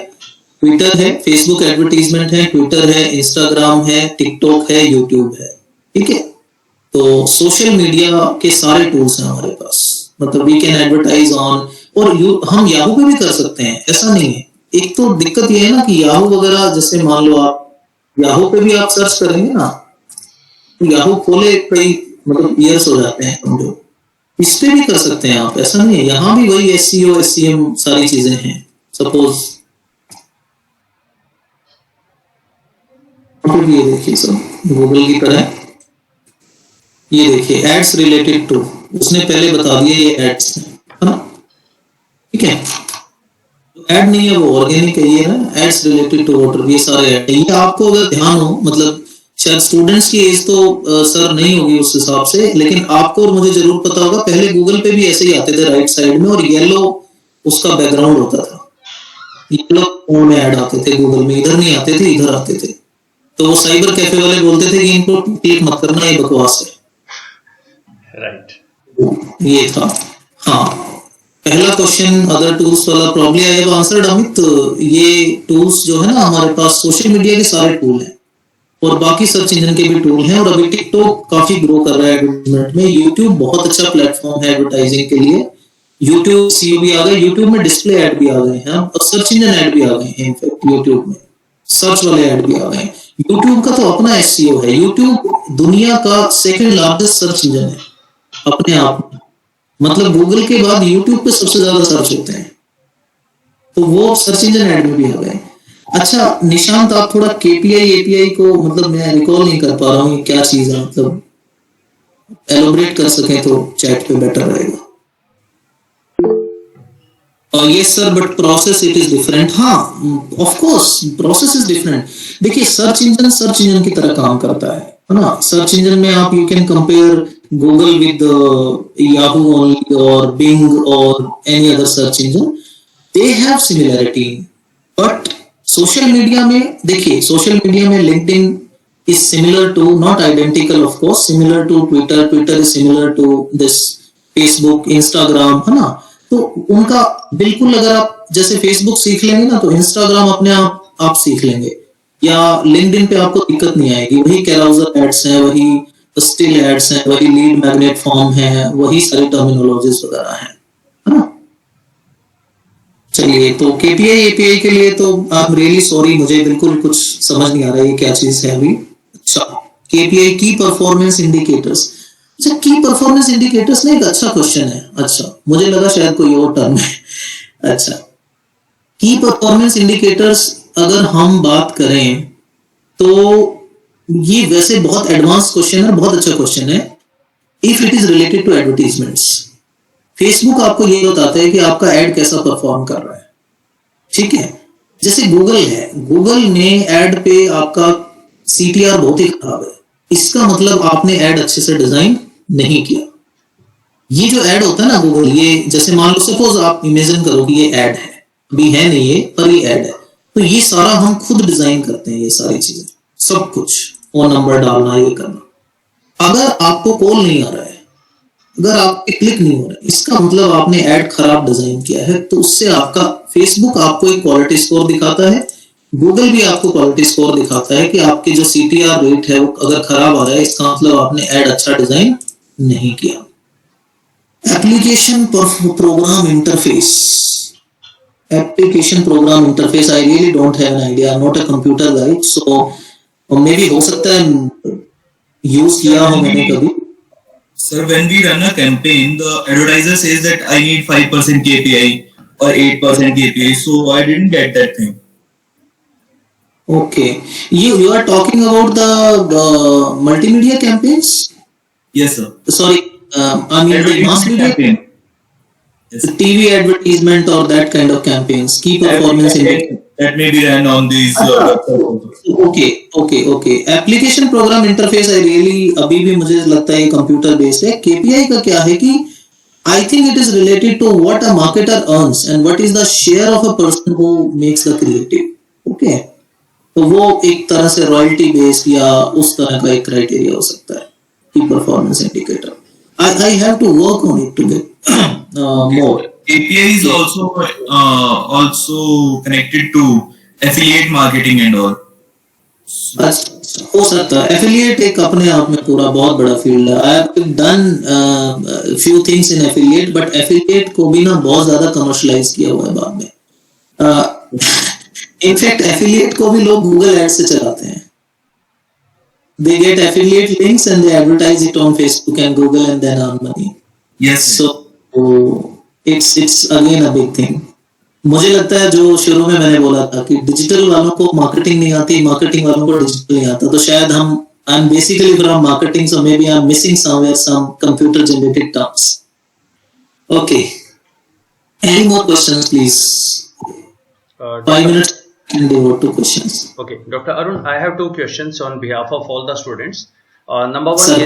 ट्विटर है, फेसबुक एडवर्टीजमेंट है, ट्विटर है, इंस्टाग्राम है, टिकटॉक है, यूट्यूब है। ठीक है, तो सोशल मीडिया के सारे टूल्स हैं हमारे पास, मतलब वी कैन एडवर्टाइज ऑन, और हम याहू पे भी कर सकते हैं, ऐसा नहीं है। एक तो दिक्कत ये है ना कि याहू वगैरह, जैसे मान लो आप याहू पे भी आप सर्च करेंगे ना, तो याहू खोले कई मतलब ईयर्स हो जाते हैं समझो, इस पे भी कर सकते हैं आप, ऐसा नहीं है, यहाँ भी वही SEO SEM सारी चीजें हैं। सपोज ये देखिए सब गूगल की तरह, ये देखिए एड्स रिलेटेड टू, उसने पहले बता दिया ये एड्स है ना, ठीक है। ऐड नहीं है वो ऑर्गेनिक है, ये ना एड्स रिलेटेड टू वाटर, ये सारे ऐड। ये आपको अगर ध्यान हो, मतलब शायद स्टूडेंट्स की एज तो सर नहीं होगी उस हिसाब से, लेकिन आपको और मुझे जरूर पता होगा, पहले गूगल पे भी ऐसे ही आते थे राइट साइड में, और येलो उसका बैकग्राउंड होता था, येलो फॉर्म में ऐड आते थे गूगल में, इधर नहीं आते थे, इधर आते थे। तो वो साइबर कैफे वाले बोलते थे कि इनको क्लिक मत करना, ये बकवास है। राइट, ये था। हाँ, पहला क्वेश्चन अदर टूल्स वाला probably I have answered Amit. ये टूल्स जो है ना हमारे पास, सोशल मीडिया के सारे टूल हैं और बाकी सर्च इंजन के भी टूल हैं, और अभी टिकटॉक काफी ग्रो कर रहा है एडवर्टाइजमेंट में। यूट्यूब बहुत अच्छा प्लेटफॉर्म है एडवर्टाइजिंग के लिए, यूट्यूब SEO भी आ गए, यूट्यूब में डिस्प्ले ऐड भी आ गए हैं, और सर्च इंजन ऐड भी आ गए हैं। इनफैक्ट यूट्यूब में सर्च वाले ऐड भी आ गए हैं। यूट्यूब का तो अपना SEO है, यूट्यूब दुनिया का सेकंड लार्जेस्ट सर्च इंजन है अपने आप में, मतलब गूगल के बाद यूट्यूब पे सबसे ज्यादा सर्च होते हैं, तो वो सर्च इंजन ऐड में भी आ गए। अच्छा निशांत, आप थोड़ा KPI API को, मतलब मैं रिकॉल नहीं कर पा रहा हूँ ये क्या चीज है, मतलब एलोबरेट कर सके तो चैट पे बेटर रहेगा। Yes sir, but process it is different. हाँ of course process is different. देखिए सर्च इंजन की तरह काम करता है ना। सर्च इंजन में आप you can compare Google with Yahoo only और बिंग और any other search engine, they have similarity. But social media में देखिए, सोशल मीडिया में LinkedIn is similar to, not identical of course, similar to Twitter, Twitter is similar to this Facebook, Instagram, है ना। तो उनका बिल्कुल, अगर आप जैसे फेसबुक सीख लेंगे ना तो इंस्टाग्राम अपने आप सीख लेंगे, या लिंक्डइन पे आपको दिक्कत नहीं आएगी। वही कैराउजल एड्स हैं, वही स्टिल एड्स हैं, वही लीड मैग्नेट फॉर्म है, वही सारी टर्मिनोलॉजीज वगैरह हैं, है ना। चलिए, तो KPI API के लिए तो आप रियली सॉरी, मुझे बिल्कुल कुछ समझ नहीं आ रहा है ये क्या चीज है अभी। अच्छा, KPI की परफॉर्मेंस इंडिकेटर्स। अच्छा, की परफॉर्मेंस इंडिकेटर्स ना एक अच्छा क्वेश्चन है। अच्छा, मुझे लगा शायद कोई और टर्म है। अच्छा, की परफॉर्मेंस इंडिकेटर्स अगर हम बात करें तो ये वैसे बहुत एडवांस क्वेश्चन है, बहुत अच्छा क्वेश्चन है। If it is related to advertisements, Facebook आपको ये बताता है कि आपका एड कैसा परफॉर्म कर रहा है, ठीक है। जैसे गूगल है, गूगल ने एड पे आपका CTR बहुत ही खराब है, इसका मतलब आपने एड अच्छे से डिजाइन नहीं किया। ये जो ऐड होता है ना गूगल, ये जैसे मान लो सपोज आप इमेजिन करो कि ये ऐड है, अभी है नहीं ये, पर ये ऐड है, तो ये सारा हम खुद डिजाइन करते हैं, ये सारी चीजें, सब कुछ, फोन नंबर डालना, ये करना। अगर आपको कॉल नहीं आ रहा है, अगर आपके क्लिक नहीं हो रहा है, इसका मतलब आपने ऐड खराब डिजाइन किया है। तो उससे आपका फेसबुक आपको एक क्वालिटी स्कोर दिखाता है, गूगल भी आपको क्वालिटी स्कोर दिखाता है कि आपके जो CTR रेट है वो अगर खराब आ रहा है, इसका मतलब आपने ऐड अच्छा डिजाइन नहीं किया। Application program interface, application program interface, I really don't have an idea, not a computer guide, so may be हो सकता है यूज किया हो मैंने कभी। Sir, when we run a campaign, the advertiser says that I need 5% KPI or 8% KPI, so I didn't get that thing. Okay, you are talking about the multimedia campaigns? Yes, sir. Sorry, I mean the mass media campaign. Yes. the TV advertisement or that kind of campaigns, key performance indicator. That may be ran on these Okay. Application program interface I really, अभी भी मुझे लगता है computer based है। KPI का क्या है कि I think it is related to what a marketer earns and what is the share of a person who makes the creative. Okay, तो वो एक तरह से रॉयल्टी बेस्ड या उस तरह का एक क्राइटेरिया हो सकता है की performance indicator. I have to work on it to get more. KPI is also connected to affiliate marketing and all. अच्छा, हो सकता है। एफिलिएट एक अपने आप में पूरा बहुत बड़ा फील्ड है। I have done few things in affiliate, but affiliate को भी ना बहुत ज्यादा कमर्शलाइज किया हुआ है बाद में। इनफैक्ट एफिलिएट को भी लोग गूगल एड से चलाते हैं। They get affiliate links and they advertise it on Facebook and Google and then earn money. Yes. So it's again a big thing. मुझे लगता है जो शुरू में मैंने बोला था कि डिजिटल वालों को मार्केटिंग नहीं आती, मार्केटिंग वालों को डिजिटल नहीं आता, तो शायद I'm basically from marketing, so maybe I'm missing somewhere some computer generated terms. Okay. Any more questions, please? 5 minutes can devote to questions. Okay, Dr. Arun, I have 2 questions on behalf of all the students. Number one, Sir,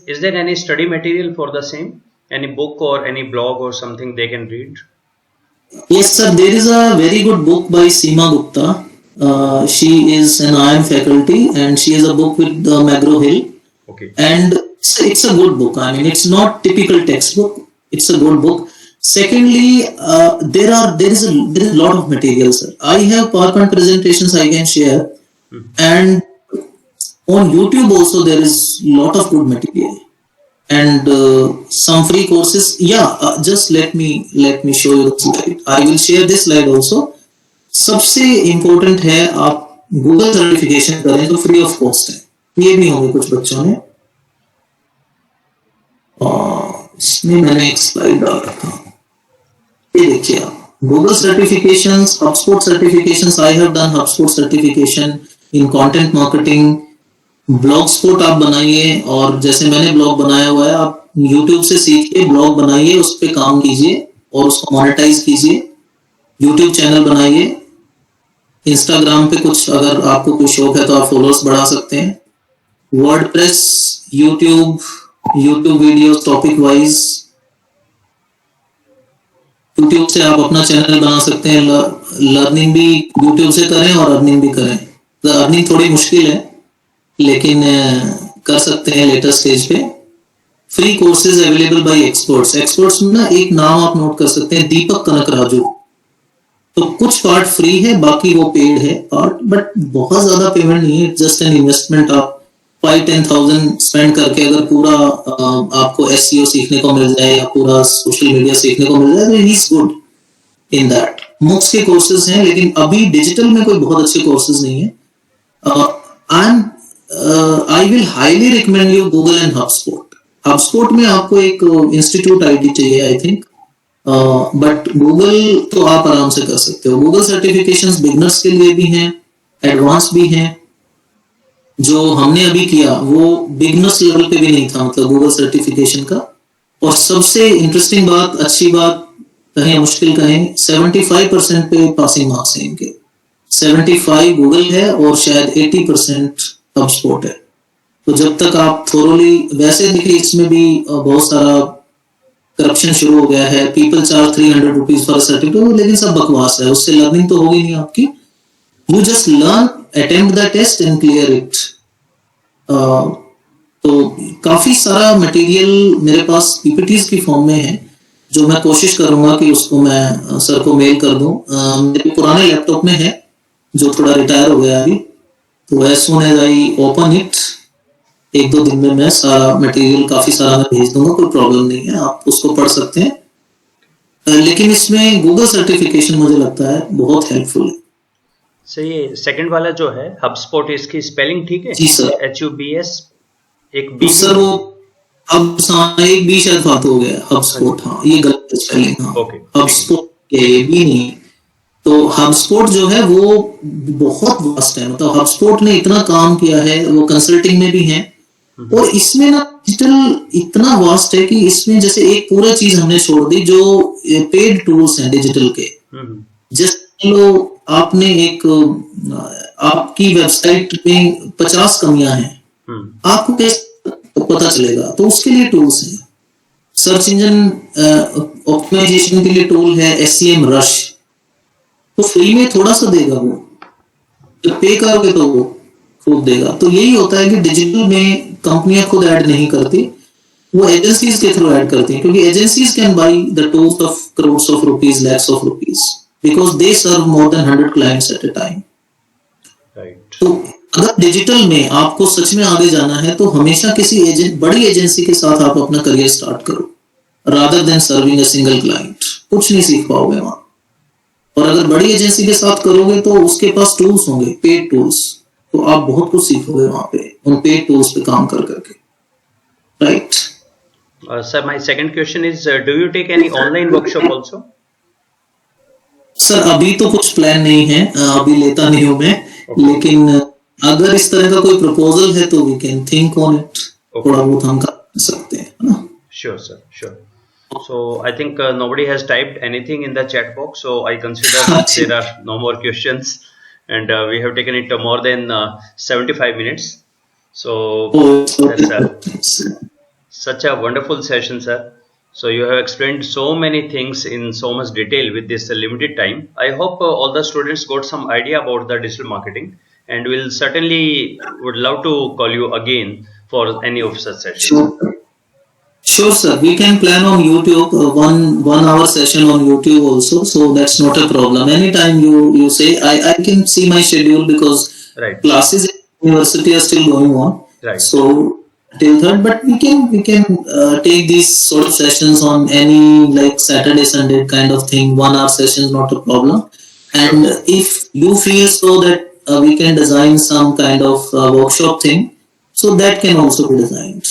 is there any study material for the same? Any book or any blog or something they can read? Yes, sir. There is a very good book by Seema Gupta. She is an IIM faculty, and she has a book with McGraw-Hill. Okay. And it's a good book. I mean, it's not typical textbook. It's a good book. Secondly, there is a lot of material, sir. I have PowerPoint presentations I can share, and on YouTube also there is lot of good material, and some free courses. Yeah, just let me show you the slide. I will share this slide also. सबसे important है आप Google certification करें तो free of cost है। ये भी होंगे कुछ बच्चों ने, इसमें मैंने एक स्लाइड डाल रखा, ये देखिए आप Google certifications, HubSpot certifications. I have done HubSpot certification in content marketing. Blogspot आप बनाइए, और जैसे मैंने ब्लॉग बनाया हुआ है, आप यूट्यूब से सीख के ब्लॉग बनाइए, उस पर काम कीजिए और उसको मोनेटाइज कीजिए। यूट्यूब चैनल बनाइए, इंस्टाग्राम पे कुछ अगर आपको कोई शौक है तो आप फॉलोअर्स बढ़ा सकते हैं। WordPress, YouTube videos topic wise, YouTube से आप अपना चैनल बना सकते हैं। लर्निंग भी यूट्यूब से करें और अर्निंग भी करें। अर्निंग थोड़ी मुश्किल है, लेकिन कर सकते हैं लेटर स्टेज पे। Free courses available by experts में ना एक नाम आप नोट कर सकते हैं, दीपक कनकराजू। तो कुछ पार्ट फ्री है, बाकी वो पेड है पार्ट, बट बहुत ज्यादा पेमेंट नहीं है, जस्ट एन इन्वेस्टमेंट। आप 5-10,000 स्पेंड करके अगर पूरा आपको SEO सीखने को मिल जाए या पूरा सोशल मीडिया सीखने को मिल जाए, तो he is good in that. MOOCs के कोर्सेज हैं, लेकिन अभी डिजिटल में कोई बहुत अच्छे कोर्सेज नहीं है। I will highly recommend you Google and HubSpot में आपको एक इंस्टीट्यूट आईडी चाहिए आई थिंक, बट गूगल तो आप आराम से कर सकते हो। गूगल सर्टिफिकेशंस बिगनर्स के लिए भी हैं, एडवांस भी हैं। जो हमने अभी किया वो बिगनर्स लेवल पे भी नहीं था, मतलब गूगल सर्टिफिकेशन का। और सबसे इंटरेस्टिंग बात, अच्छी बात कहें मुश्किल कहें, 75% पे पासिंग मार्क्स हैं इनके। 75 गूगल है और शायद 80% HubSpot है। तो जब तक आप थोरोली, वैसे देखिए इसमें भी बहुत सारा करप्शन शुरू हो गया है। People charge 300 rupees for certificate, लेकिन सब बकवास है, उससे लर्निंग तो होगी नहीं आपकी। You just learn, attempt the test and clear it. तो काफी सारा मटेरियल मेरे पास PPTs की फॉर्म में है, जो मैं कोशिश करूंगा कि उसको मैं सर को मेल कर दूं। मेरे पुराने लैपटॉप में है, जो थोड़ा रिटायर हो गया अभी, तो as soon as I open it, 1-2 दिन में मैं सारा मटेरियल काफी सारा मैं भेज दूंगा, कोई प्रॉब्लम नहीं है, आप उसको पढ़ सकते हैं। लेकिन इसमें गूगल सर्टिफिकेशन मुझे लगता है बहुत हेल्पफुल है। सर ये सेकंड वाला जो है HubSpot, इसकी स्पेलिंग ठीक है? जी सर। HUBS एक बी सर वो अब एक बी शायद फालतू हो गया, HubSpot, हाँ ये गलत स्पेलिंग। हाँ HubSpot ये भी नहीं। तो HubSpot जो है वो बहुत वास्ट है, मतलब HubSpot ने इतना काम किया है, वो कंसल्टिंग में भी है, और इसमें ना डिजिटल इतना वास्ट है कि इसमें जैसे एक पूरा चीज हमने छोड़ दी, जो पेड टूल्स हैं डिजिटल के। जैसे लो आपने एक आपकी वेबसाइट में 50 कमियां हैं, आपको कैसे पता चलेगा? तो उसके लिए टूल्स हैं। सर्च इंजन ऑप्टिमाइजेशन के लिए टूल है SEM रश, तो फ्री में थोड़ा सा देगा वो, जब पे करोगे तो वो खूब देगा। तो यही होता है कि डिजिटल में कंपनियां खुद ऐड नहीं करती, वो एजेंसीज के थ्रू ऐड करती हैं, क्योंकि agencies can buy the tools of crores of rupees, lakhs of rupees, because they serve more than 100 clients at a time. तो अगर डिजिटल में आपको सच में आगे जाना है, तो हमेशा किसी बड़ी एजेंसी के साथ आप अपना करियर स्टार्ट करो, rather than serving a single client. कुछ नहीं सीख पाओगे वहां। और अगर बड़ी एजेंसी के साथ करोगे तो उसके पास टूल्स होंगे, पेड टूल्स, तो आप बहुत कुछ सीखोगे वहां पे, उन पेड टूल्स पे काम कर करके, right? Sir, my second question is, do you take any online workshop also? Sir अभी तो कुछ प्लान नहीं है, अभी लेता नहीं हूँ मैं, लेकिन अगर इस तरह का कोई प्रपोजल है तो we can think on it, थोड़ा बहुत हम कर सकते हैं, है ना? Sure, sir. Sure. So I think nobody has typed anything in the chat box, so I consider there are no more questions, and we have taken it more than 75 minutes. So that's such a wonderful session, sir. So you have explained so many things in so much detail with this limited time. I hope all the students got some idea about the digital marketing, and will certainly would love to call you again for any of such sessions. Sure, sir. We can plan on YouTube, 1 hour session on YouTube also. So that's not a problem. Anytime you say, I can see my schedule because Right. classes in university are still going on. Right. So till third, but we can take these sort of sessions on any like Saturday, Sunday kind of thing. 1 hour session, not a problem. And if you feel so that we can design some kind of workshop thing, so that can also be designed.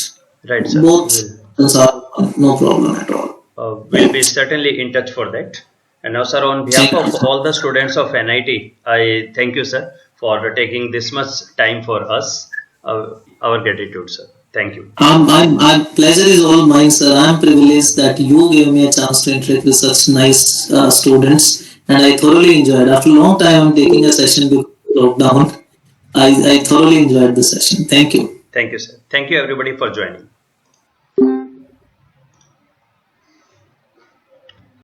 Right, sir. Both are no problem at all. We'll be certainly in touch for that. And now, sir, on behalf Thank of all the students of NIT, I thank you, sir, for taking this much time for us. Our gratitude, sir. Thank you. Pleasure is all mine, sir. I'm privileged that you gave me a chance to interact with such nice students, and I thoroughly enjoyed. After a long time, I'm taking a session before lockdown. I thoroughly enjoyed the session. Thank you. Thank you, sir. Thank you, everybody, for joining.